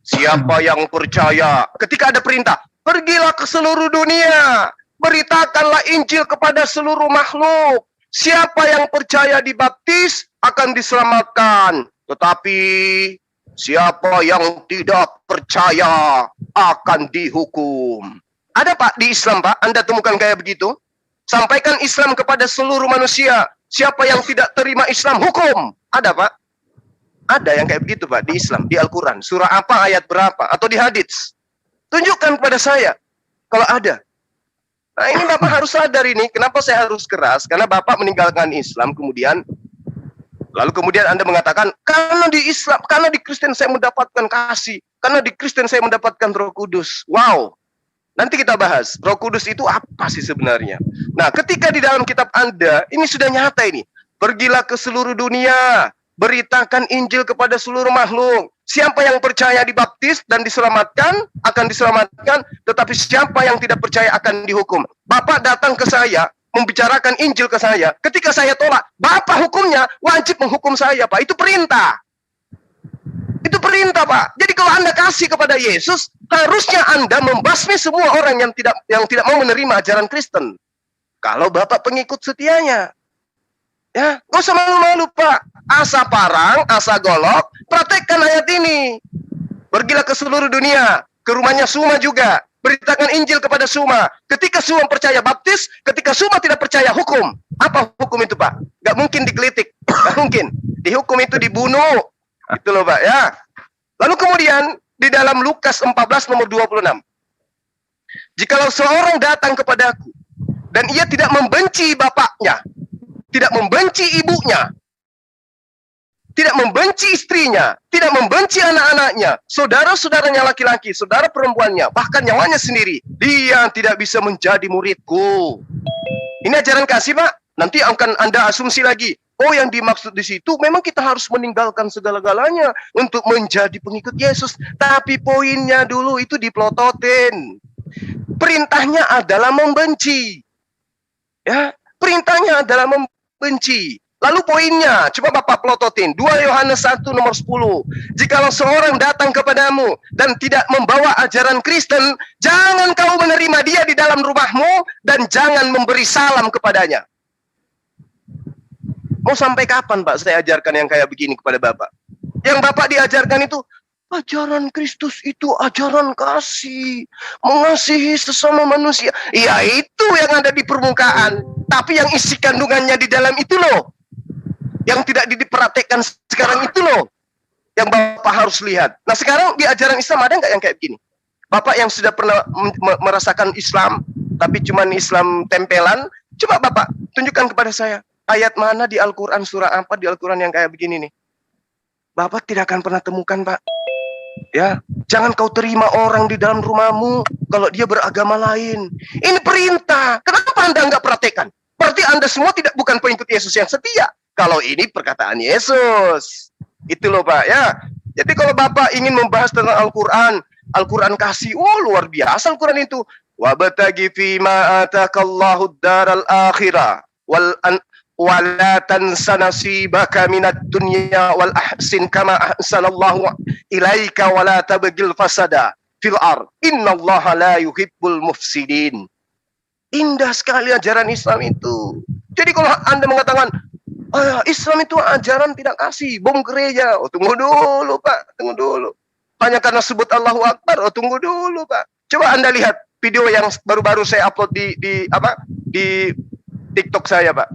A: Siapa yang percaya, ketika ada perintah, pergilah ke seluruh dunia, beritakanlah Injil kepada seluruh makhluk. Siapa yang percaya dibaptis akan diselamatkan. Tetapi siapa yang tidak percaya akan dihukum. Ada, Pak, di Islam, Pak. Anda temukan kayak begitu. Sampaikan Islam kepada seluruh manusia. Siapa yang tidak terima Islam, hukum. Ada, Pak. Ada yang kayak begitu, Pak, di Islam, di Al-Quran. Surah apa, ayat berapa, atau di hadits. Tunjukkan kepada saya kalau ada. Nah, ini Bapak harus sadar ini. Kenapa saya harus keras? Karena Bapak meninggalkan Islam, lalu kemudian Anda mengatakan, karena di Islam, karena di Kristen saya mendapatkan kasih, karena di Kristen saya mendapatkan Roh Kudus. Wow. Nanti kita bahas, Roh Kudus itu apa sih sebenarnya? Nah, ketika di dalam kitab Anda, ini sudah nyata ini. Pergilah ke seluruh dunia, beritakan Injil kepada seluruh makhluk. Siapa yang percaya dibaptis dan diselamatkan, akan diselamatkan. Tetapi siapa yang tidak percaya akan dihukum. Bapak datang ke saya, membicarakan Injil ke saya. Ketika saya tolak, Bapak hukumnya wajib menghukum saya, Pak. Itu perintah. Itu perintah, Pak. Jadi kalau Anda kasih kepada Yesus, harusnya Anda membasmi semua orang yang tidak mau menerima ajaran Kristen. Kalau Bapak pengikut setianya. Ya, nggak usah malu-malu, Pak. Asa parang, asa golok, praktekkan ayat ini. Pergilah ke seluruh dunia, ke rumahnya Suma juga. Beritakan Injil kepada Suma. Ketika Suma percaya baptis, ketika Suma tidak percaya hukum. Apa hukum itu, Pak? Nggak mungkin digelitik. Nggak mungkin. Dihukum itu dibunuh. Itu loh, Pak, ya. Lalu kemudian, di dalam Lukas 14 nomor 26. Jikalau seorang datang kepadaku, dan ia tidak membenci bapaknya, tidak membenci ibunya, tidak membenci istrinya, tidak membenci anak-anaknya, saudara-saudaranya laki-laki, saudara perempuannya, bahkan nyawanya sendiri, dia tidak bisa menjadi muridku. Ini ajaran kasih, Pak. Nanti akan Anda asumsi lagi, oh yang dimaksud di situ memang kita harus meninggalkan segala-galanya untuk menjadi pengikut Yesus. Tapi poinnya dulu itu dipelototin. Perintahnya adalah membenci. Ya, perintahnya adalah membenci. Lalu poinnya, coba Bapak pelototin. 2 Yohanes 1 nomor 10. Jikalau seorang datang kepadamu dan tidak membawa ajaran Kristen, jangan kau menerima dia di dalam rumahmu dan jangan memberi salam kepadanya. Mau sampai kapan, Pak, saya ajarkan yang kayak begini kepada Bapak? Yang Bapak diajarkan itu, ajaran Kristus itu ajaran kasih. Mengasihi sesama manusia. Ya itu yang ada di permukaan. Tapi yang isi kandungannya di dalam itu loh. Yang tidak dipraktekkan sekarang itu loh. Yang Bapak harus lihat. Nah sekarang di ajaran Islam ada nggak yang kayak begini? Bapak yang sudah pernah merasakan Islam, tapi cuma Islam tempelan, coba Bapak tunjukkan kepada saya. Ayat mana di Al-Quran, surah apa di Al-Quran yang kayak begini nih? Bapak tidak akan pernah temukan, Pak. Ya, jangan kau terima orang di dalam rumahmu kalau dia beragama lain. Ini perintah. Kenapa Anda nggak praktekkan? Berarti Anda semua bukan pengikut Yesus yang setia. Kalau ini perkataan Yesus. Itu loh, Pak, ya. Jadi kalau Bapak ingin membahas tentang Al-Quran, Al-Quran kasih, luar biasa Al-Quran itu. Wabtaghi fima atakallahu daral akhirah wala tansa nasibaka minad dunya wal ahsin kama ahsanallahu ilaika wala tabghil fasada fil ard innallaha la yuhibbul mufsidin. Indah sekali ajaran Islam itu. Jadi kalau Anda mengatakan Islam itu ajaran tidak kasih, bom gereja, tunggu dulu, Pak, tunggu dulu. Hanya karena sebut Allahu Akbar, tunggu dulu, Pak. Coba Anda lihat video yang baru-baru saya upload di TikTok saya, Pak.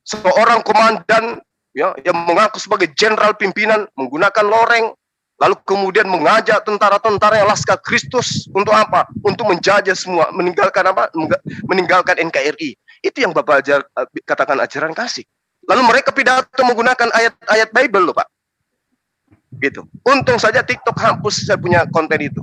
A: Seorang komandan ya, yang mengaku sebagai jenderal pimpinan menggunakan loreng, lalu kemudian mengajak tentara-tentara yang Laskar Kristus untuk apa? Untuk menjajah semua, meninggalkan apa? Meninggalkan NKRI. Itu yang Bapak katakan ajaran kasih. Lalu mereka pidato menggunakan ayat-ayat Bible loh, Pak. Gitu. Untung saja TikTok hapus saya punya konten itu.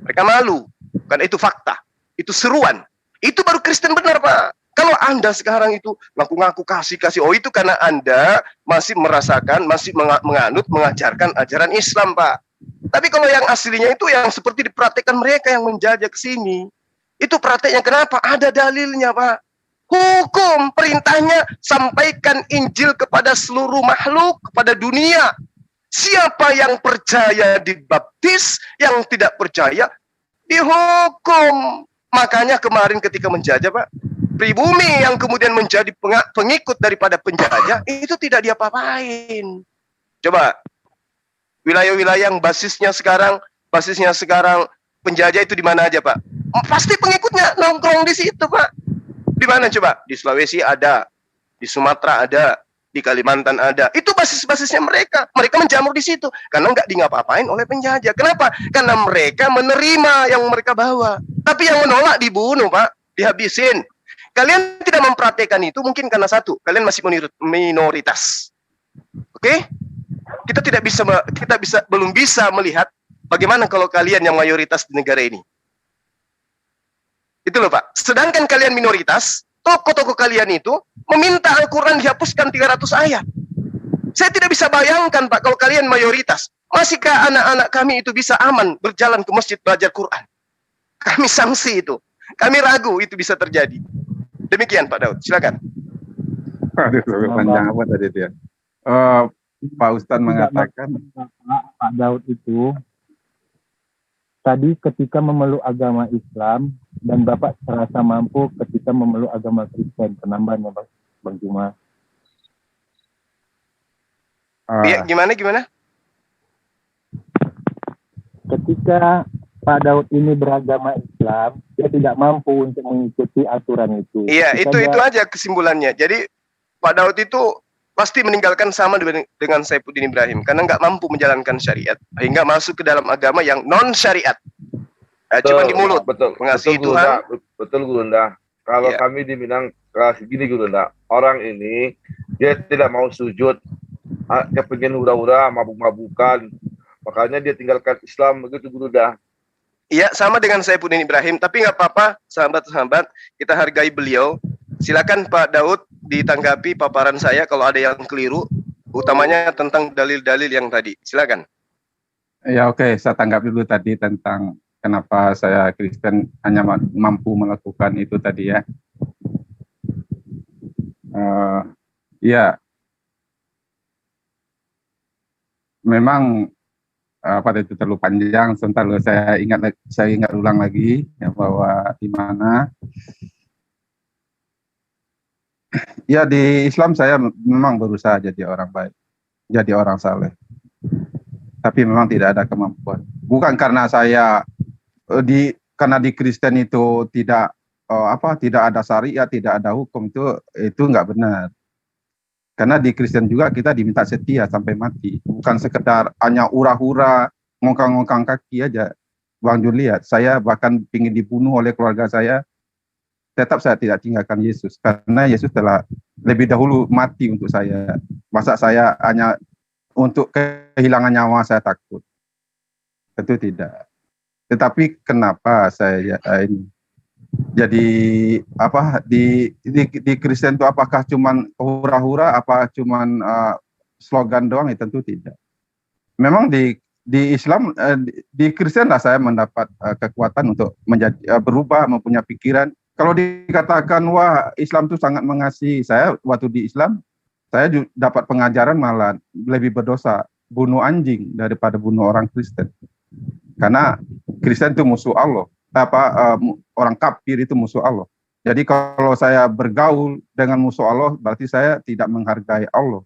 A: Mereka malu, karena itu fakta, itu seruan. Itu baru Kristen benar, Pak. Kalau Anda sekarang itu ngaku-ngaku kasih, oh itu karena Anda masih merasakan, masih menganut, mengajarkan ajaran Islam, Pak. Tapi kalau yang aslinya itu yang seperti dipraktekkan mereka yang menjajah ke sini. Itu prakteknya kenapa? Ada dalilnya, Pak. Hukum, perintahnya sampaikan Injil kepada seluruh makhluk, kepada dunia. Siapa yang percaya dibaptis, yang tidak percaya dihukum. Makanya kemarin ketika menjajah, Pak, pribumi yang kemudian menjadi pengikut daripada penjajah itu tidak diapa-apain. Coba wilayah-wilayah yang basisnya sekarang penjajah itu di mana aja, Pak? Pasti pengikutnya nongkrong di situ, Pak. Di mana coba? Di Sulawesi ada, di Sumatera ada, di Kalimantan ada. Itu basis-basisnya mereka. Mereka menjamur di situ karena nggak ngapa-ngapain oleh penjajah. Kenapa? Karena mereka menerima yang mereka bawa. Tapi yang menolak dibunuh, Pak, dihabisin. Kalian tidak mempraktekkan itu mungkin karena satu, kalian masih minoritas. Oke? Kita belum bisa melihat bagaimana kalau kalian yang mayoritas di negara ini. Itu loh, Pak. Sedangkan kalian minoritas, tokoh-tokoh kalian itu meminta Al-Quran dihapuskan 300 ayat. Saya tidak bisa bayangkan, Pak, kalau kalian mayoritas, masihkah anak-anak kami itu bisa aman berjalan ke masjid belajar Quran? Kami sanksi itu. Kami ragu itu bisa terjadi. Demikian Pak Daud, silakan.
B: Aduh, panjang apa tadi dia? Pak Ustadz mengatakan
D: Pak Daud itu tadi ketika memeluk agama Islam dan Bapak terasa mampu ketika memeluk agama Kristen, penambahannya Bang Juma.
A: Iya, gimana? Ketika
D: Pak Daud ini beragama Islam, dia tidak mampu untuk mengikuti aturan itu.
A: Iya, itu aja kesimpulannya. Jadi Pak Daud itu pasti meninggalkan sama dengan Saifuddin Ibrahim karena nggak mampu menjalankan syariat, hingga masuk ke dalam agama yang non syariat. Cuma di mulut.
E: Betul.
A: Mengasihi Tuhan.
E: Betul, Gurunda. Kalau kami di Minang kelas gini, Gurunda, orang ini dia tidak mau sujud, dia pengen hura-hura, mabuk-mabukan, makanya dia tinggalkan Islam, begitu, Gurunda.
A: Iya, sama dengan Saifuddin Ibrahim, tapi nggak apa-apa, sahabat-sahabat, kita hargai beliau. Silakan Pak Daud ditanggapi paparan saya kalau ada yang keliru, utamanya tentang dalil-dalil yang tadi. Silakan.
B: Ya oke, saya tanggapi dulu tadi tentang kenapa saya Kristen hanya mampu melakukan itu tadi ya. Ya, memang pada itu terlalu panjang. Sebentar saya ingat ulang lagi ya, bahwa di mana ya di Islam saya memang berusaha jadi orang baik, jadi orang saleh, tapi memang tidak ada kemampuan. Bukan karena saya karena di Kristen itu tidak ada syariat, tidak ada hukum, itu nggak benar. Karena di Kristen juga kita diminta setia sampai mati, bukan sekedar hanya hura-hura, ngongkang-ngongkang kaki aja. Bang Juliat, saya bahkan ingin dibunuh oleh keluarga saya, tetap saya tidak tinggalkan Yesus, karena Yesus telah lebih dahulu mati untuk saya. Masa saya hanya untuk kehilangan nyawa saya takut? Tentu tidak. Tetapi kenapa saya ini? Jadi di Kristen itu apakah cuman hura-hura, apa cuman slogan doang? Tentu tidak. Memang di Islam, di Kristen lah saya mendapat kekuatan untuk berubah, mempunyai pikiran. Kalau dikatakan wah Islam itu sangat mengasihi, saya waktu di Islam saya dapat pengajaran malah lebih berdosa bunuh anjing daripada bunuh orang Kristen. Karena Kristen itu musuh Allah. Orang kafir itu musuh Allah. Jadi kalau saya bergaul dengan musuh Allah, berarti saya tidak menghargai Allah.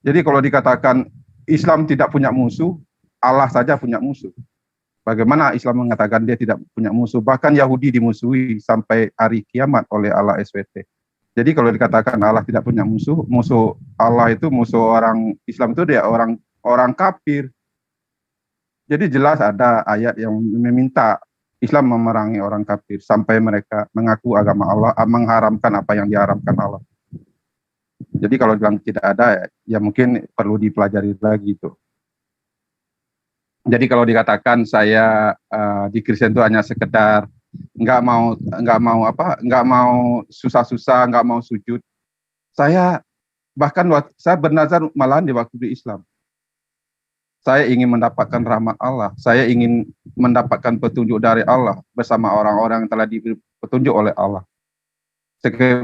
B: Jadi kalau dikatakan Islam tidak punya musuh, Allah saja punya musuh. Bagaimana Islam mengatakan dia tidak punya musuh? Bahkan Yahudi dimusuhi sampai hari kiamat oleh Allah SWT. Jadi kalau dikatakan Allah tidak punya musuh, musuh Allah itu musuh orang Islam itu dia orang kafir. Jadi jelas ada ayat yang meminta Islam memerangi orang kafir sampai mereka mengaku agama Allah, mengharamkan apa yang diharamkan Allah. Jadi kalau bilang tidak ada, ya mungkin perlu dipelajari lagi itu. Jadi kalau dikatakan saya di Kristen itu hanya sekedar nggak mau susah-susah, nggak mau sujud. Saya bernazar malahan di waktu di Islam. Saya ingin mendapatkan rahmat Allah. Saya ingin mendapatkan petunjuk dari Allah bersama orang-orang yang telah diberi petunjuk oleh Allah.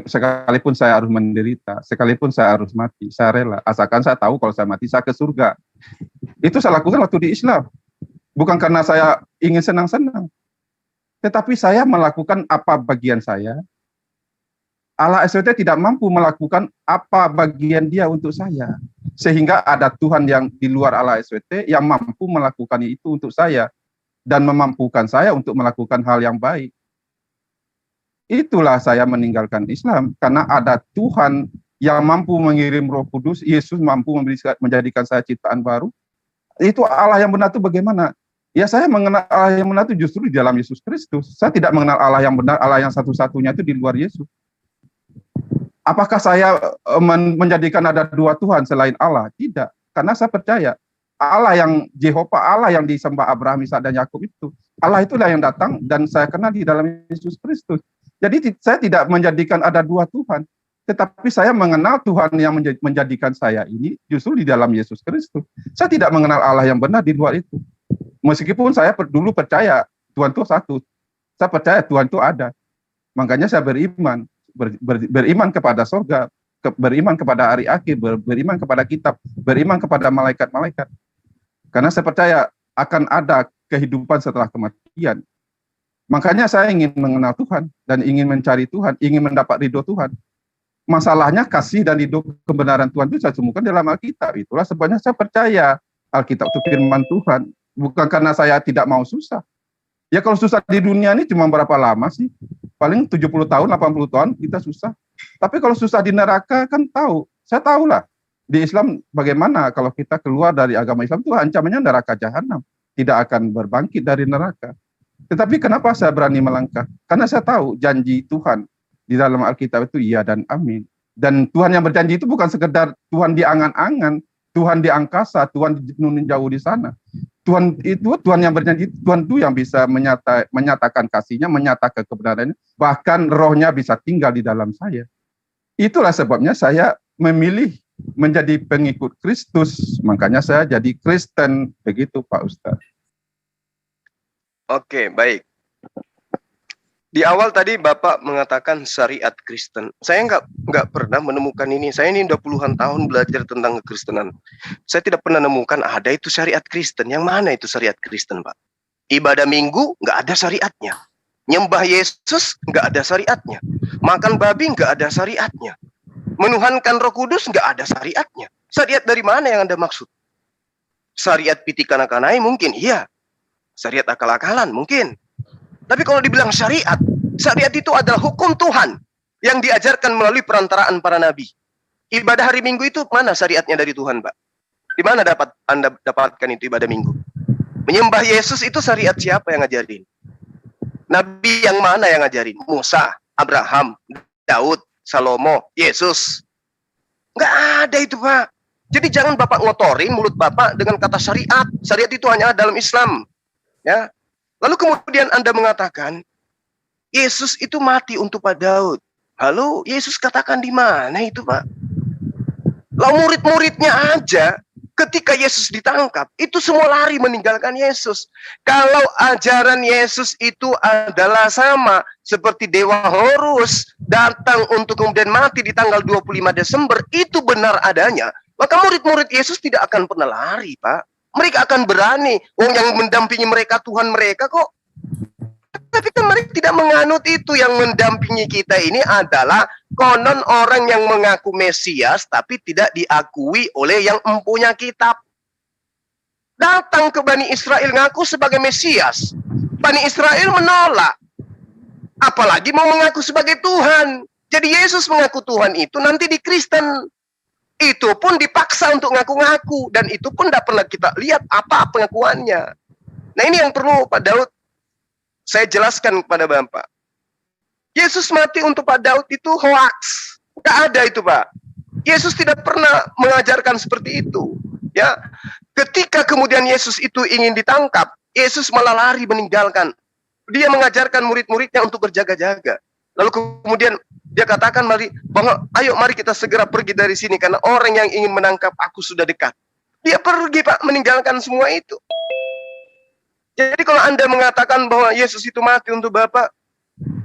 B: Sekalipun saya harus menderita, sekalipun saya harus mati, saya rela. Asalkan saya tahu kalau saya mati, saya ke surga. Itu saya lakukan waktu di Islam. Bukan karena saya ingin senang-senang. Tetapi saya melakukan apa bagian saya. Allah SWT tidak mampu melakukan apa bagian dia untuk saya. Sehingga ada Tuhan yang di luar Allah SWT yang mampu melakukan itu untuk saya. Dan memampukan saya untuk melakukan hal yang baik. Itulah saya meninggalkan Islam. Karena ada Tuhan yang mampu mengirim Roh Kudus. Yesus mampu menjadikan saya ciptaan baru. Itu Allah yang benar itu bagaimana? Ya saya mengenal Allah yang benar itu justru di dalam Yesus Kristus. Saya tidak mengenal Allah yang benar, Allah yang satu-satunya itu di luar Yesus. Apakah saya menjadikan ada dua Tuhan selain Allah? Tidak. Karena saya percaya Allah yang Jehovah, Allah yang disembah Abraham, Ishak, dan Yakub itu. Allah itulah yang datang dan saya kenal di dalam Yesus Kristus. Jadi saya tidak menjadikan ada dua Tuhan. Tetapi saya mengenal Tuhan yang menjadikan saya ini justru di dalam Yesus Kristus. Saya tidak mengenal Allah yang benar di luar itu. Meskipun saya dulu percaya Tuhan itu satu. Saya percaya Tuhan itu ada. Makanya saya beriman. Beriman kepada surga, beriman kepada hari akhir, beriman kepada kitab, beriman kepada malaikat-malaikat. Karena saya percaya akan ada kehidupan setelah kematian. Makanya saya ingin mengenal Tuhan dan ingin mencari Tuhan, ingin mendapat ridho Tuhan. Masalahnya kasih dan ridho kebenaran Tuhan itu saya temukan dalam Alkitab. Itulah sebabnya saya percaya Alkitab itu firman Tuhan. Bukan karena saya tidak mau susah. Ya kalau susah di dunia ini cuma berapa lama sih? Paling 70 tahun, 80 tahun kita susah. Tapi kalau susah di neraka kan tahu. Saya tahulah. Di Islam bagaimana kalau kita keluar dari agama Islam itu ancamannya neraka jahanam. Tidak akan berbangkit dari neraka. Tetapi kenapa saya berani melangkah? Karena saya tahu janji Tuhan di dalam Alkitab itu iya dan amin. Dan Tuhan yang berjanji itu bukan sekedar Tuhan di angan-angan, Tuhan di angkasa, Tuhan di jauh di sana. Tuhan yang berjanji, Tuhan itu yang bisa menyatakan kasihnya, menyatakan kebenarannya, bahkan rohnya bisa tinggal di dalam saya. Itulah sebabnya saya memilih menjadi pengikut Kristus, makanya saya jadi Kristen, begitu Pak Ustadz.
A: Oke, baik. Di awal tadi Bapak mengatakan syariat Kristen. Saya nggak pernah menemukan ini. Saya ini udah puluhan tahun belajar tentang kekristenan. Saya tidak pernah menemukan ada itu syariat Kristen. Yang mana itu syariat Kristen, Pak? Ibadah Minggu nggak ada syariatnya. Nyembah Yesus nggak ada syariatnya. Makan babi nggak ada syariatnya. Menuhankan Roh Kudus nggak ada syariatnya. Syariat dari mana yang Anda maksud? Syariat piti kanak-kanai mungkin, iya. Syariat akal-akalan mungkin. Tapi kalau dibilang syariat, syariat itu adalah hukum Tuhan yang diajarkan melalui perantaraan para nabi. Ibadah hari Minggu itu mana syariatnya dari Tuhan, Pak? Di mana Anda dapatkan itu ibadah Minggu? Menyembah Yesus itu syariat siapa yang ngajarin? Nabi yang mana yang ngajarin? Musa, Abraham, Daud, Salomo, Yesus. Nggak ada itu, Pak. Jadi jangan Bapak ngotorin mulut Bapak dengan kata syariat. Syariat itu hanya dalam Islam. Ya. Lalu kemudian Anda mengatakan, Yesus itu mati untuk Pak Daud. Halo, Yesus katakan di mana itu, Pak? Lalu murid-muridnya aja, ketika Yesus ditangkap, itu semua lari meninggalkan Yesus. Kalau ajaran Yesus itu adalah sama seperti Dewa Horus datang untuk kemudian mati di tanggal 25 Desember, itu benar adanya, maka murid-murid Yesus tidak akan pernah lari, Pak. Mereka akan berani. Yang mendampingi mereka Tuhan mereka kok. Tapi kan mereka tidak menganut itu. Yang mendampingi kita ini adalah konon orang yang mengaku Mesias tapi tidak diakui oleh yang mempunyai kitab. Datang ke Bani Israel ngaku sebagai Mesias. Bani Israel menolak. Apalagi mau mengaku sebagai Tuhan. Jadi Yesus mengaku Tuhan itu nanti di Kristen. Itu pun dipaksa untuk ngaku-ngaku. Dan itu pun tidak pernah kita lihat apa pengakuannya. Nah ini yang perlu Pak Daud saya jelaskan kepada Bapak. Yesus mati untuk Pak Daud itu hoax. Tidak ada itu, Pak. Yesus tidak pernah mengajarkan seperti itu. Ya, ketika kemudian Yesus itu ingin ditangkap, Yesus malah lari meninggalkan. dia mengajarkan murid-muridnya untuk berjaga-jaga. Lalu kemudian dia katakan ayo mari kita segera pergi dari sini karena orang yang ingin menangkap aku sudah dekat. Dia pergi Pak, meninggalkan semua itu. Jadi kalau Anda mengatakan bahwa Yesus itu mati untuk Bapak,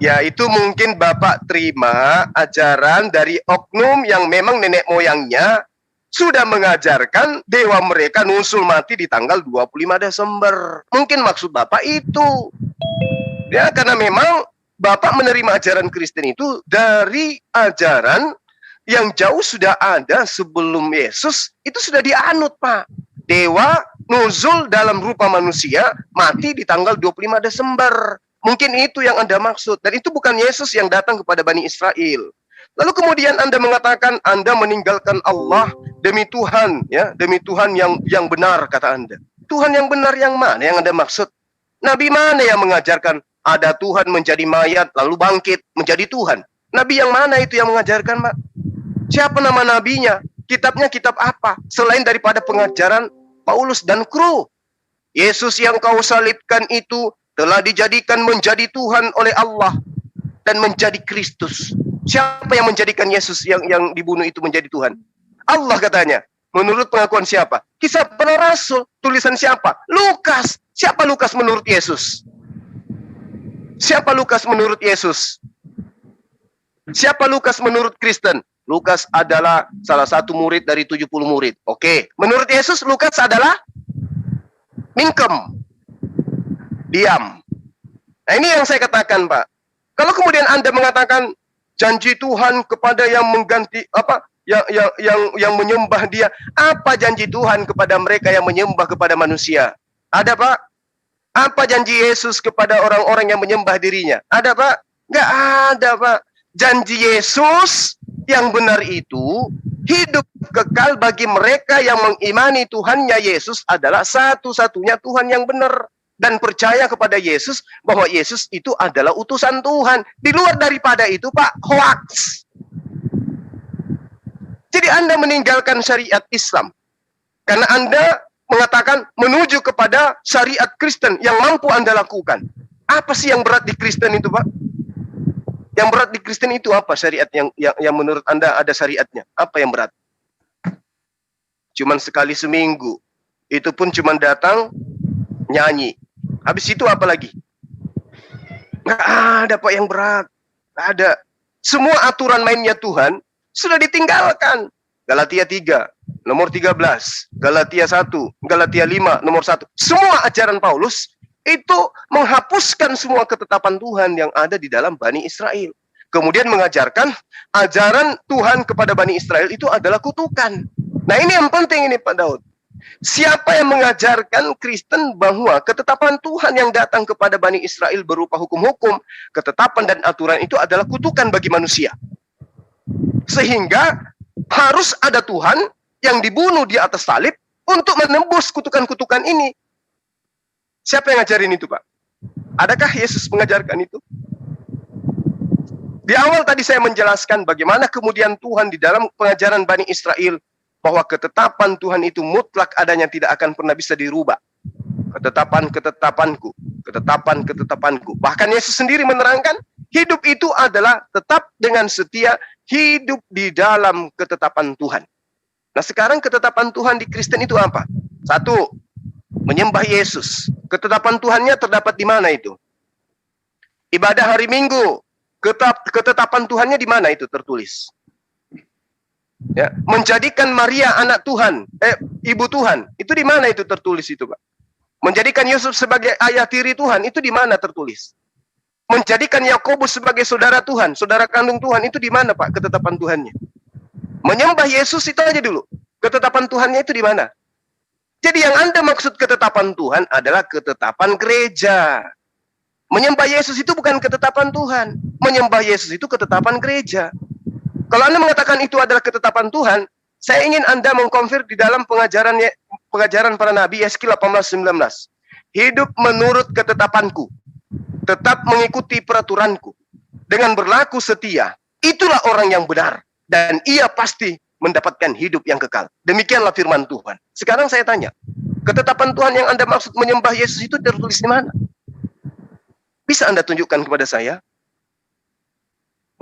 A: ya itu mungkin Bapak terima ajaran dari oknum yang memang nenek moyangnya sudah mengajarkan dewa mereka nusul mati di tanggal 25 Desember. Mungkin maksud Bapak itu. Ya, karena memang Bapak menerima ajaran Kristen itu dari ajaran yang jauh sudah ada sebelum Yesus, itu sudah dianut, Pak. Dewa nuzul dalam rupa manusia, mati di tanggal 25 Desember. Mungkin itu yang Anda maksud. Dan itu bukan Yesus yang datang kepada Bani Israel. Lalu kemudian Anda mengatakan Anda meninggalkan Allah demi Tuhan, ya, demi Tuhan yang benar, kata Anda. Tuhan yang benar yang mana yang Anda maksud? Nabi mana yang mengajarkan ada Tuhan menjadi mayat lalu bangkit menjadi Tuhan? Nabi yang mana itu yang mengajarkan, Pak? Siapa nama nabinya? Kitabnya kitab apa? Selain daripada pengajaran Paulus dan kru. Yesus yang kau salibkan itu telah dijadikan menjadi Tuhan oleh Allah dan menjadi Kristus. Siapa yang menjadikan Yesus yang dibunuh itu menjadi Tuhan? Allah katanya. Menurut pengakuan siapa? Kisah para Rasul. Tulisan siapa? Lukas. Siapa Lukas menurut Yesus? Siapa Lukas menurut Yesus? Siapa Lukas menurut Kristen? Lukas adalah salah satu murid dari 70 murid. Oke. Menurut Yesus, Lukas adalah mingkem. Diam. Nah, ini yang saya katakan, Pak. Kalau kemudian Anda mengatakan janji Tuhan kepada yang mengganti yang menyembah Dia, apa janji Tuhan kepada mereka yang menyembah kepada manusia? Ada, Pak? Apa janji Yesus kepada orang-orang yang menyembah dirinya? Ada, Pak? Nggak ada, Pak. Janji Yesus yang benar itu hidup kekal bagi mereka yang mengimani Tuhannya Yesus adalah satu-satunya Tuhan yang benar. Dan percaya kepada Yesus bahwa Yesus itu adalah utusan Tuhan. Di luar daripada itu, Pak, hoax. Jadi Anda meninggalkan syariat Islam. Karena Anda mengatakan menuju kepada syariat Kristen yang mampu Anda lakukan. Apa sih yang berat di Kristen itu, Pak? Yang berat di Kristen itu apa syariat yang menurut Anda ada syariatnya? Apa yang berat? Cuman sekali seminggu. Itu pun cuman datang nyanyi. Habis itu apa lagi? Nggak ada, Pak, yang berat. Nggak ada. Semua aturan mainnya Tuhan sudah ditinggalkan. Galatia 3. Nomor 13, Galatia 1, Galatia 5, nomor 1. Semua ajaran Paulus itu menghapuskan semua ketetapan Tuhan yang ada di dalam Bani Israel. Kemudian mengajarkan ajaran Tuhan kepada Bani Israel itu adalah kutukan. Nah, ini yang penting ini, Pak Daud. Siapa yang mengajarkan Kristen bahwa ketetapan Tuhan yang datang kepada Bani Israel berupa hukum-hukum, ketetapan dan aturan itu adalah kutukan bagi manusia. Sehingga harus ada Tuhan yang dibunuh di atas salib untuk menembus kutukan-kutukan ini. Siapa yang ngajarin itu, Pak? Adakah Yesus mengajarkan itu? Di awal tadi saya menjelaskan bagaimana kemudian Tuhan di dalam pengajaran Bani Israel bahwa ketetapan Tuhan itu mutlak adanya, tidak akan pernah bisa dirubah. Ketetapan-ketetapanku, ketetapan-ketetapanku. Bahkan Yesus sendiri menerangkan hidup itu adalah tetap dengan setia hidup di dalam ketetapan Tuhan. Nah, sekarang ketetapan Tuhan di Kristen itu apa? Satu, menyembah Yesus. Ketetapan Tuhannya terdapat di mana itu? Ibadah hari Minggu. Ketetapan Tuhannya di mana itu tertulis? Ya, menjadikan Maria anak Tuhan, ibu Tuhan. Itu di mana itu tertulis itu, Pak? Menjadikan Yusuf sebagai ayah tiri Tuhan, itu di mana tertulis? Menjadikan Yakobus sebagai saudara Tuhan, saudara kandung Tuhan, itu di mana, Pak, ketetapan Tuhannya? Menyembah Yesus itu aja dulu. Ketetapan Tuhannya itu di mana? Jadi yang Anda maksud ketetapan Tuhan adalah ketetapan gereja. Menyembah Yesus itu bukan ketetapan Tuhan. Menyembah Yesus itu ketetapan gereja. Kalau Anda mengatakan itu adalah ketetapan Tuhan, saya ingin Anda mengkonfirm di dalam pengajaran para nabi, Yeskiel 18:19. Hidup menurut ketetapanku, tetap mengikuti peraturanku, dengan berlaku setia, itulah orang yang benar. Dan ia pasti mendapatkan hidup yang kekal. Demikianlah firman Tuhan. Sekarang saya tanya, ketetapan Tuhan yang Anda maksud menyembah Yesus itu tertulis di mana? Bisa Anda tunjukkan kepada saya?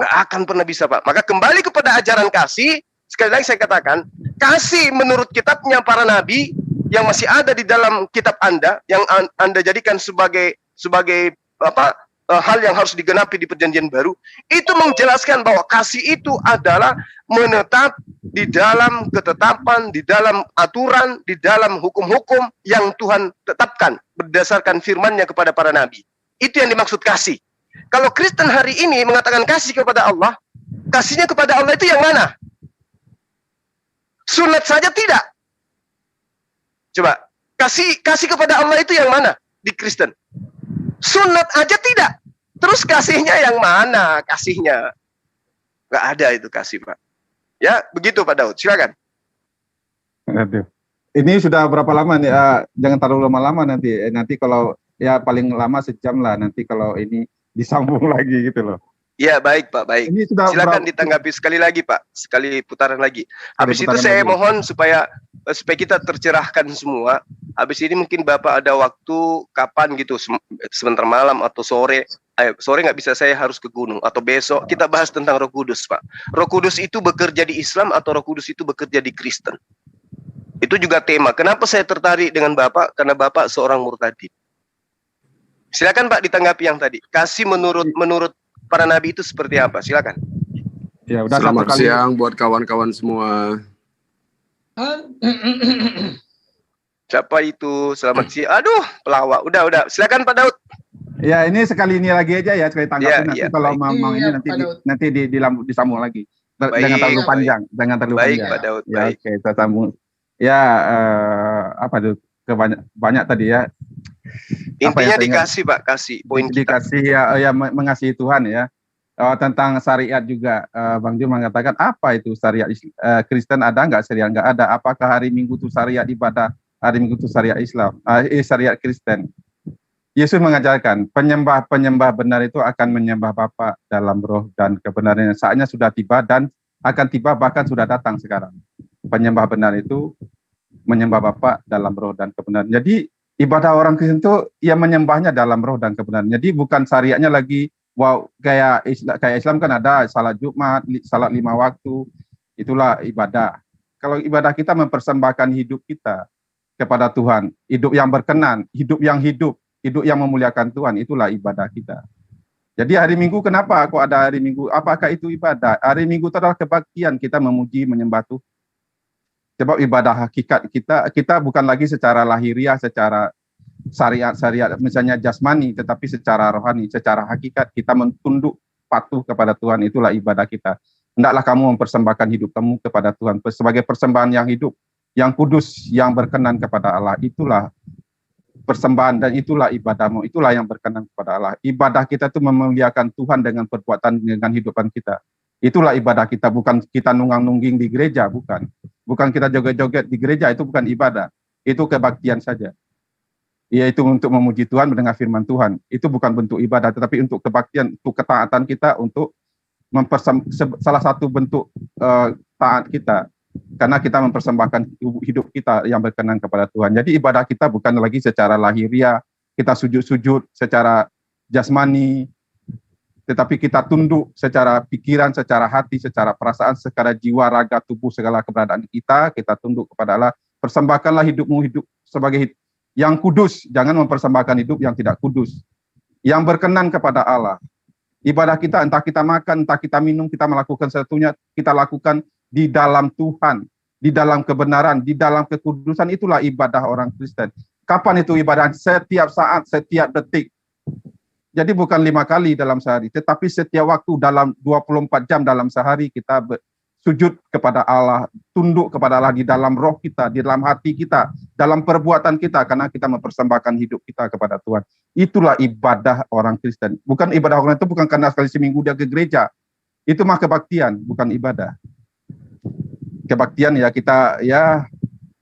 A: Nggak akan pernah bisa, Pak. Maka kembali kepada ajaran kasih. Sekali lagi saya katakan, kasih menurut kitabnya para nabi yang masih ada di dalam kitab Anda, yang Anda jadikan sebagai hal yang harus digenapi di perjanjian baru, itu menjelaskan bahwa kasih itu adalah menetap di dalam ketetapan, di dalam aturan, di dalam hukum-hukum yang Tuhan tetapkan berdasarkan firman-Nya kepada para nabi. Itu yang dimaksud kasih. Kalau Kristen hari ini mengatakan kasih kepada Allah, kasihnya kepada Allah itu yang mana? Sunat saja tidak. Coba, kasih kepada Allah itu yang mana di Kristen? Sunat aja tidak. Terus kasihnya yang mana kasihnya? Nggak ada itu kasih, Pak. Ya, begitu Pak Daud. Silakan.
B: Aduh. Ini sudah berapa lama nih? Jangan terlalu lama-lama nanti. Nanti kalau ya paling lama sejam lah. Nanti kalau ini disambung lagi gitu loh.
A: Ya, baik Pak, baik.
B: Ini sudah
A: silakan ditanggapi sekali lagi Pak. Sekali putaran lagi. Habis itu saya mohon supaya kita tercerahkan semua. Habis ini mungkin Bapak ada waktu kapan gitu, sebentar malam atau sore. Sore nggak bisa, saya harus ke gunung. Atau besok kita bahas tentang Roh Kudus, Pak. Roh Kudus itu bekerja di Islam atau Roh Kudus itu bekerja di Kristen? Itu juga tema. Kenapa saya tertarik dengan Bapak? Karena Bapak seorang murtadin. Silakan Pak ditanggapi yang tadi. Kasih menurut para nabi itu seperti apa? Silakan.
B: Ya, udah
F: selamat siang buat kawan-kawan semua.
A: Siapa itu? Selamat siang. Aduh, pelawak. Udah. Silakan Pak Daud.
B: Ya, ini sekali ini lagi aja ya, sekali tanggapan nanti kalau mau ini nanti disambung lagi. Jangan terlalu panjang, jangan terlalu panjang.
A: Baik Pak Daud.
B: Ya,
A: baik.
B: oke, kita sambung. Ya, apa tuh? Banyak tadi ya.
A: Intinya dikasih Pak, kasih poin kita.
B: Dikasih ya mengasihi Tuhan ya. Tentang syariat juga, Bang Jum mengatakan apa itu syariat Kristen ada nggak? Syariat nggak ada. Apakah hari Minggu itu syariat ibadah? Hari Minggu itu syariat Islam, syariat Kristen. Yesus mengajarkan penyembah benar itu akan menyembah Bapa dalam roh dan kebenaran. Saatnya sudah tiba dan akan tiba, bahkan sudah datang sekarang. Penyembah benar itu menyembah Bapa dalam roh dan kebenaran. Jadi ibadah orang Kristen itu ya menyembahnya dalam roh dan kebenaran. Jadi bukan syariatnya lagi kayak Islam kan ada salat Jumat, salat 5 waktu, itulah ibadah. Kalau ibadah kita mempersembahkan hidup kita kepada Tuhan, hidup yang berkenan, hidup yang memuliakan Tuhan, itulah ibadah kita. Jadi hari Minggu kenapa kok ada hari Minggu? Apakah itu ibadah? Hari Minggu itu adalah kebaktian kita memuji, menyembah Tuhan. Sebab ibadah hakikat kita bukan lagi secara lahiriah, secara syariat misalnya jasmani, tetapi secara rohani, secara hakikat kita mentunduk patuh kepada Tuhan, itulah ibadah kita. Hendaklah kamu mempersembahkan hidup kamu kepada Tuhan sebagai persembahan yang hidup, yang kudus, yang berkenan kepada Allah. Itulah persembahan dan itulah ibadahmu, itulah yang berkenan kepada Allah. Ibadah kita itu memuliakan Tuhan dengan perbuatan, dengan hidupan kita. Itulah ibadah kita, bukan kita nunggang-nungging di gereja, bukan kita joget-joget di gereja, itu bukan ibadah, itu kebaktian saja. Yaitu untuk memuji Tuhan, mendengar firman Tuhan. Itu bukan bentuk ibadah, tetapi untuk kebaktian, untuk ketaatan kita, untuk salah satu bentuk taat kita. Karena kita mempersembahkan hidup kita yang berkenan kepada Tuhan. Jadi ibadah kita bukan lagi secara lahiriah, kita sujud-sujud secara jasmani, tetapi kita tunduk secara pikiran, secara hati, secara perasaan, secara jiwa, raga, tubuh, segala keberadaan kita tunduk kepada Allah. Persembahkanlah hidupmu hidup sebagai yang kudus, jangan mempersembahkan hidup yang tidak kudus, yang berkenan kepada Allah. Ibadah kita, entah kita makan, entah kita minum, kita melakukan sesuatunya, kita lakukan di dalam Tuhan, di dalam kebenaran, di dalam kekudusan, itulah ibadah orang Kristen. Kapan itu ibadah? Setiap saat, setiap detik. Jadi bukan 5 kali dalam sehari, tetapi setiap waktu dalam 24 jam dalam sehari kita sujud kepada Allah, tunduk kepada Allah di dalam roh kita, di dalam hati kita, dalam perbuatan kita, karena kita mempersembahkan hidup kita kepada Tuhan. Itulah ibadah orang Kristen. Bukan ibadah orang itu bukan karena sekali seminggu dia ke gereja. Itu mah kebaktian, bukan ibadah. Kebaktian ya kita ya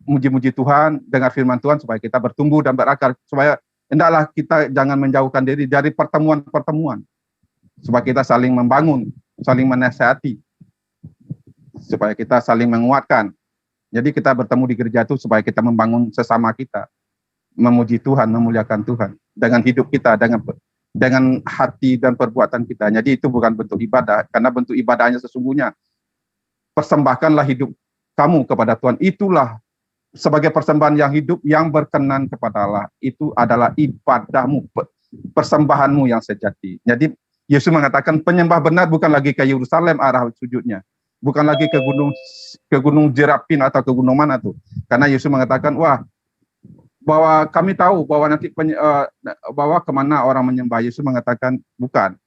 B: muji-muji Tuhan, dengar firman Tuhan supaya kita bertumbuh dan berakar, supaya hendaklah kita jangan menjauhkan diri dari pertemuan-pertemuan, supaya kita saling membangun, saling menasihati, supaya kita saling menguatkan. Jadi kita bertemu di gereja itu supaya kita membangun sesama kita, memuji Tuhan, memuliakan Tuhan dengan hidup kita, dengan dengan hati dan perbuatan kita. Jadi itu bukan bentuk ibadah, karena bentuk ibadahnya sesungguhnya persembahkanlah hidup kamu kepada Tuhan. Itulah sebagai persembahan yang hidup yang berkenan kepada Allah. Itu adalah ibadahmu, persembahanmu yang sejati. Jadi Yesus mengatakan penyembah benar bukan lagi ke Yerusalem arah sujudnya, bukan lagi ke gunung Jerapin atau ke gunung mana tuh. Karena Yesus mengatakan, bahwa kami tahu bahwa nanti bahwa kemana orang menyembah. Yesus mengatakan bukan,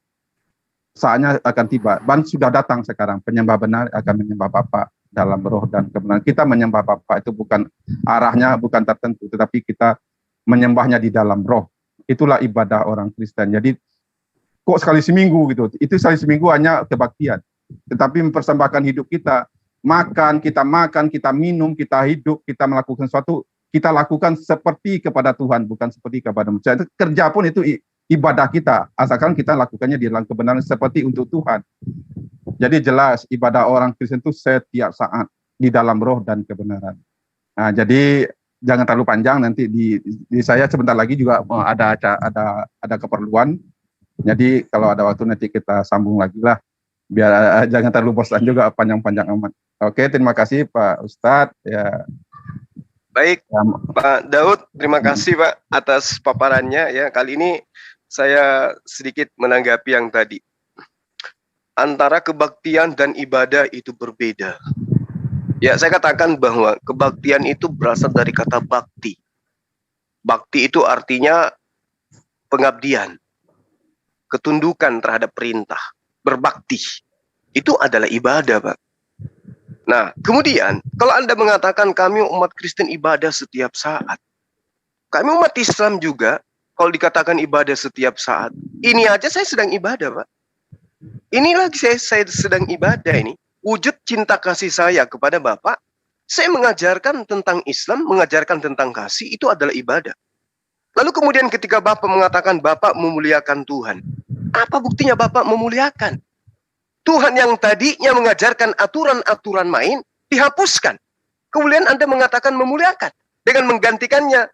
B: saatnya akan tiba, dan sudah datang sekarang. Penyembah benar akan menyembah Bapa dalam roh dan kebenaran. Kita menyembah Bapa itu bukan arahnya, bukan tertentu, tetapi kita menyembahnya di dalam roh. Itulah ibadah orang Kristen. Jadi kok sekali seminggu gitu? Itu sekali seminggu hanya kebaktian, tetapi mempersembahkan hidup kita, kita minum, kita hidup, kita melakukan sesuatu, kita lakukan seperti kepada Tuhan, bukan seperti kepada manusia. Itu kerja pun itu ibadah kita, asalkan kita lakukannya di dalam kebenaran seperti untuk Tuhan. Jadi jelas ibadah orang Kristen itu setiap saat di dalam roh dan kebenaran. Nah, jadi jangan terlalu panjang, nanti di saya sebentar lagi juga ada keperluan. Jadi kalau ada waktu nanti kita sambung lagi lah, biar jangan terlalu bosan juga panjang-panjang amat. Oke, terima kasih Pak Ustadz. Ya.
A: Baik, Pak Daud, terima kasih Pak atas paparannya. Ya, kali ini saya sedikit menanggapi yang tadi. Antara kebaktian dan ibadah itu berbeda. Ya, saya katakan bahwa kebaktian itu berasal dari kata bakti. Bakti itu artinya pengabdian, ketundukan terhadap perintah, berbakti. Itu adalah ibadah, Pak. Nah, kemudian kalau Anda mengatakan kami umat Kristen ibadah setiap saat, kami umat Islam juga kalau dikatakan ibadah setiap saat, ini aja saya sedang ibadah, Pak. Inilah saya sedang ibadah ini, wujud cinta kasih saya kepada Bapak. Saya mengajarkan tentang Islam, mengajarkan tentang kasih, itu adalah ibadah. Lalu kemudian ketika Bapak mengatakan Bapak memuliakan Tuhan, apa buktinya Bapak memuliakan? Tuhan yang tadinya mengajarkan aturan-aturan main dihapuskan. Kemudian Anda mengatakan memuliakan dengan menggantikannya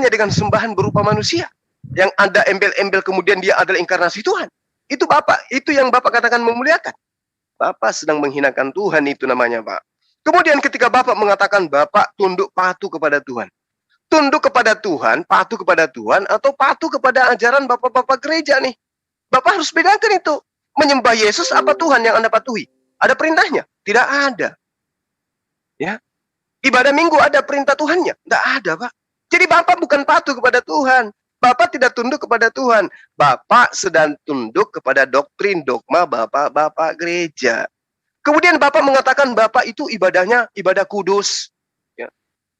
A: dengan sembahan berupa manusia yang Anda embel-embel, kemudian dia adalah inkarnasi Tuhan. Itu Bapak, itu yang Bapak katakan memuliakan. Bapak sedang menghinakan Tuhan, itu namanya, Pak. Kemudian ketika Bapak mengatakan Bapak tunduk patuh kepada Tuhan. Tunduk kepada Tuhan, patuh kepada Tuhan, atau patuh kepada ajaran Bapak-bapak gereja nih. Bapak harus bedakan itu. Menyembah Yesus apa Tuhan yang Anda patuhi? Ada perintahnya? Tidak ada. Ya. Ibadah minggu ada perintah Tuhannya? Tidak ada, Pak. Jadi Bapak bukan patuh kepada Tuhan. Bapak tidak tunduk kepada Tuhan. Bapak sedang tunduk kepada doktrin, dogma Bapak-bapak gereja. Kemudian Bapak mengatakan Bapak itu ibadahnya ibadah kudus. Ya.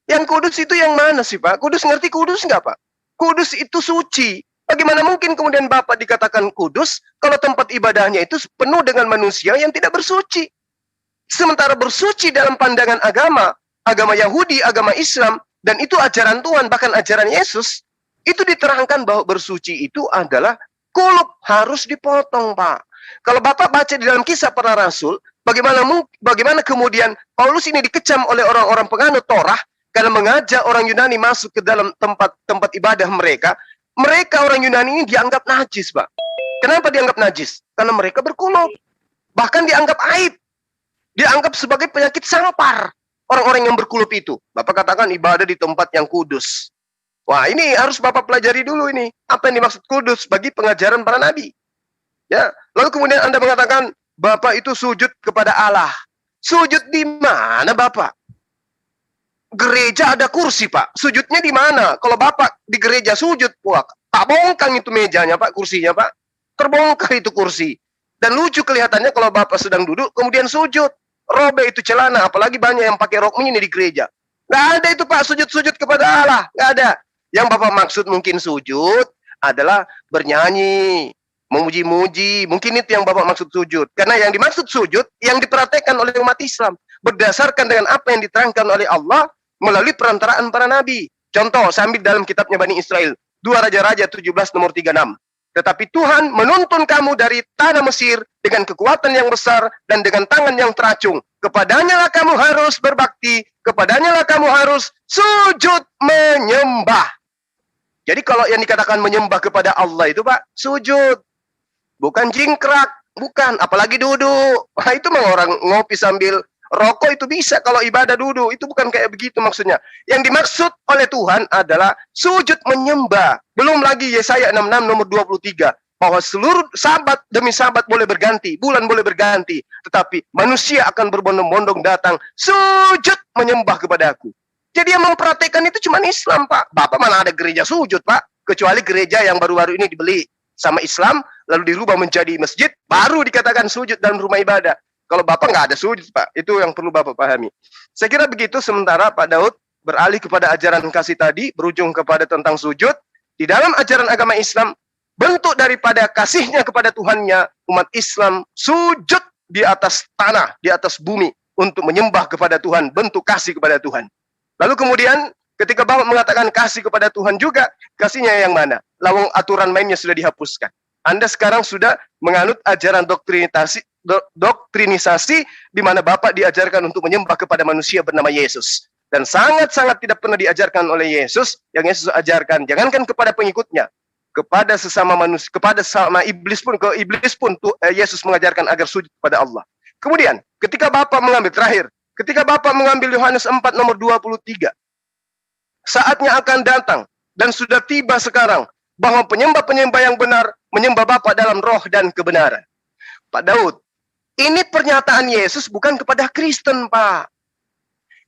A: Yang kudus itu yang mana sih, Pak? Kudus ngerti kudus nggak, Pak? Kudus itu suci. Bagaimana mungkin kemudian Bapak dikatakan kudus kalau tempat ibadahnya itu penuh dengan manusia yang tidak bersuci? Sementara bersuci dalam pandangan agama Yahudi, agama Islam, dan itu ajaran Tuhan, bahkan ajaran Yesus, itu diterangkan bahwa bersuci itu adalah kulub, harus dipotong, Pak. Kalau Bapak baca di dalam Kisah Para Rasul, bagaimana kemudian Paulus ini dikecam oleh orang-orang penganut Torah karena mengajak orang Yunani masuk ke dalam tempat ibadah mereka. Mereka orang Yunani ini dianggap najis, Pak. Kenapa dianggap najis? Karena mereka berkulub. Bahkan dianggap aib. Dianggap sebagai penyakit sampar. Orang-orang yang berkulub itu. Bapak katakan ibadah di tempat yang kudus. Wah, ini harus Bapak pelajari dulu ini. Apa yang dimaksud kudus bagi pengajaran para nabi. Ya. Lalu kemudian Anda mengatakan Bapak itu sujud kepada Allah. Sujud di mana, Bapak? Gereja ada kursi, Pak. Sujudnya di mana? Kalau Bapak di gereja sujud, wah, tak bongkang itu mejanya, Pak, kursinya, Pak. Terbongkar itu kursi. Dan lucu kelihatannya kalau Bapak sedang duduk, kemudian sujud. Robek itu celana, apalagi banyak yang pakai rok mini di gereja. Nggak ada itu, Pak, sujud-sujud kepada Allah. Nggak ada. Yang Bapak maksud mungkin sujud adalah bernyanyi, memuji-muji. Mungkin itu yang Bapak maksud sujud. Karena yang dimaksud sujud, yang dipraktekkan oleh umat Islam. Berdasarkan dengan apa yang diterangkan oleh Allah, melalui perantaraan para nabi. Contoh, sambil dalam kitabnya Bani Israel. 2 Raja-Raja 17 nomor 36. Tetapi Tuhan menuntun kamu dari tanah Mesir dengan kekuatan yang besar dan dengan tangan yang teracung. Kepadanya lah kamu harus berbakti. Kepadanya lah kamu harus sujud menyembah. Jadi kalau yang dikatakan menyembah kepada Allah itu Pak, sujud. Bukan jingkrak, bukan. Apalagi duduk. Nah, itu mah orang ngopi sambil rokok itu bisa kalau ibadah duduk. Itu bukan kayak begitu maksudnya. Yang dimaksud oleh Tuhan adalah sujud menyembah. Belum lagi Yesaya 66 nomor 23. Bahwa seluruh sahabat demi sahabat boleh berganti, bulan boleh berganti, tetapi manusia akan berbondong-bondong datang sujud menyembah kepada aku. Jadi yang mempraktekkan itu cuma Islam, Pak. Bapak mana ada gereja sujud, Pak? Kecuali gereja yang baru-baru ini dibeli sama Islam, lalu dirubah menjadi masjid, baru dikatakan sujud dalam rumah ibadah. Kalau Bapak nggak ada sujud, Pak. Itu yang perlu Bapak pahami. Saya kira begitu, sementara Pak Daud beralih kepada ajaran kasih tadi, berujung kepada tentang sujud. Di dalam ajaran agama Islam, bentuk daripada kasihnya kepada Tuhannya, umat Islam sujud di atas tanah, di atas bumi, untuk menyembah kepada Tuhan, bentuk kasih kepada Tuhan. Lalu kemudian, ketika Bapak mengatakan kasih kepada Tuhan juga, kasihnya yang mana? Lawang aturan mainnya sudah dihapuskan. Anda sekarang sudah menganut ajaran doktrinisasi, di mana Bapak diajarkan untuk menyembah kepada manusia bernama Yesus. Dan sangat-sangat tidak pernah diajarkan oleh Yesus, yang Yesus ajarkan, jangankan kepada pengikutnya, kepada sesama manusia, kepada sama iblis pun, Yesus mengajarkan agar sujud kepada Allah. Kemudian, ketika Bapak mengambil, terakhir, ketika Bapak mengambil Yohanes 4 nomor 23, saatnya akan datang, dan sudah tiba sekarang, bahwa penyembah-penyembah yang benar, menyembah Bapa dalam roh dan kebenaran. Pak Daud, ini pernyataan Yesus bukan kepada Kristen, Pak.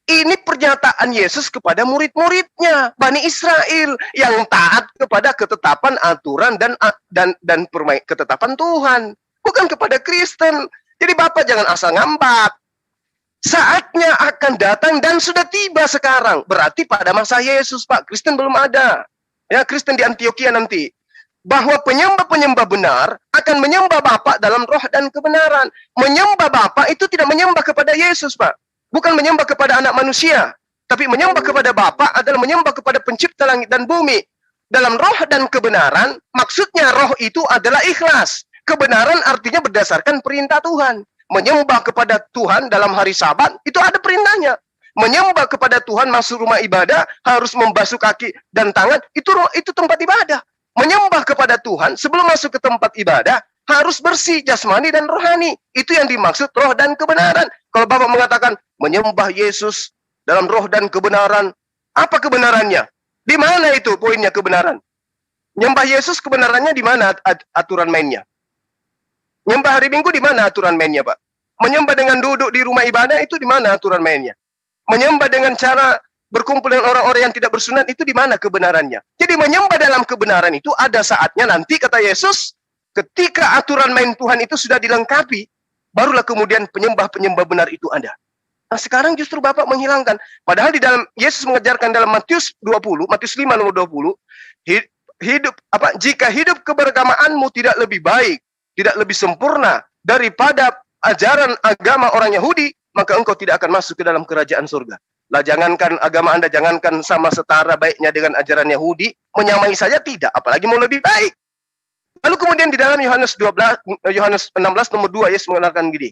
A: Ini pernyataan Yesus kepada murid-muridnya, Bani Israel, yang taat kepada ketetapan, aturan, dan ketetapan Tuhan. Bukan kepada Kristen. Jadi Bapak jangan asal ngambak. Saatnya akan datang dan sudah tiba sekarang. Berarti pada masa Yesus, Pak. Kristen belum ada. Ya, Kristen di Antioquia nanti. Bahwa penyembah-penyembah benar akan menyembah Bapa dalam roh dan kebenaran. Menyembah Bapa itu tidak menyembah kepada Yesus, Pak. Bukan menyembah kepada anak manusia, tapi menyembah kepada Bapa adalah menyembah kepada pencipta langit dan bumi. Dalam roh dan kebenaran, maksudnya roh itu adalah ikhlas. Kebenaran artinya berdasarkan perintah Tuhan. Menyembah kepada Tuhan dalam hari Sabat, itu ada perintahnya. Menyembah kepada Tuhan masuk rumah ibadah, harus membasuh kaki dan tangan, itu tempat ibadah. Menyembah kepada Tuhan sebelum masuk ke tempat ibadah, harus bersih jasmani dan rohani. Itu yang dimaksud roh dan kebenaran. Kalau Bapak mengatakan menyembah Yesus dalam roh dan kebenaran, apa kebenarannya? Di mana itu poinnya kebenaran? Nyembah Yesus kebenarannya di mana aturan mainnya? Nyembah hari Minggu di mana aturan mainnya, Pak? Menyembah dengan duduk di rumah ibadah itu di mana aturan mainnya? Menyembah dengan cara berkumpul dengan orang-orang yang tidak bersunat itu di mana kebenarannya? Jadi menyembah dalam kebenaran itu ada saatnya nanti, kata Yesus, ketika aturan main Tuhan itu sudah dilengkapi, barulah kemudian penyembah-penyembah benar itu ada. Nah, sekarang justru Bapak menghilangkan. Padahal di dalam Yesus mengajarkan dalam Matius 5 nomor 20, jika hidup keberagamaanmu tidak lebih baik, tidak lebih sempurna daripada ajaran agama orang Yahudi, maka engkau tidak akan masuk ke dalam kerajaan surga. Lah, jangankan agama Anda, jangankan sama setara baiknya dengan ajaran Yahudi, menyamai saja tidak, apalagi mau lebih baik. Lalu kemudian di dalam Yohanes 16 nomor 2, Yesus mengatakan gini,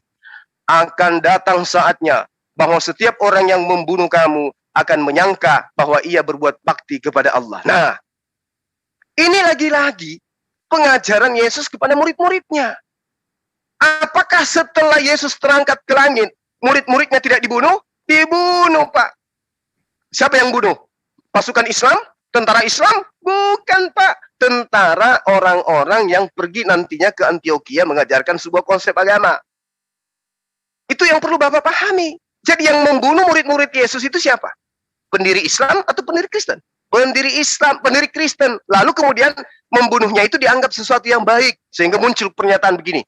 A: akan datang saatnya bahwa setiap orang yang membunuh kamu akan menyangka bahwa ia berbuat bakti kepada Allah. Nah, ini lagi-lagi pengajaran Yesus kepada murid-muridnya. Apakah setelah Yesus terangkat ke langit, murid-muridnya tidak dibunuh? Dibunuh, Pak. Siapa yang bunuh? Pasukan Islam? Tentara Islam? Bukan, Pak. Tentara orang-orang yang pergi nantinya ke Antioquia mengajarkan sebuah konsep agama. Itu yang perlu Bapak pahami. Jadi yang membunuh murid-murid Yesus itu siapa? Pendiri Islam atau pendiri Kristen? Pendiri Islam, pendiri Kristen. Lalu kemudian membunuhnya itu dianggap sesuatu yang baik. Sehingga muncul pernyataan begini.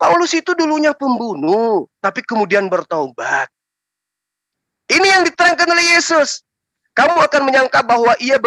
A: Paulus itu dulunya pembunuh, tapi kemudian bertaubat. Ini yang diterangkan oleh Yesus. Kamu akan menyangka bahwa ia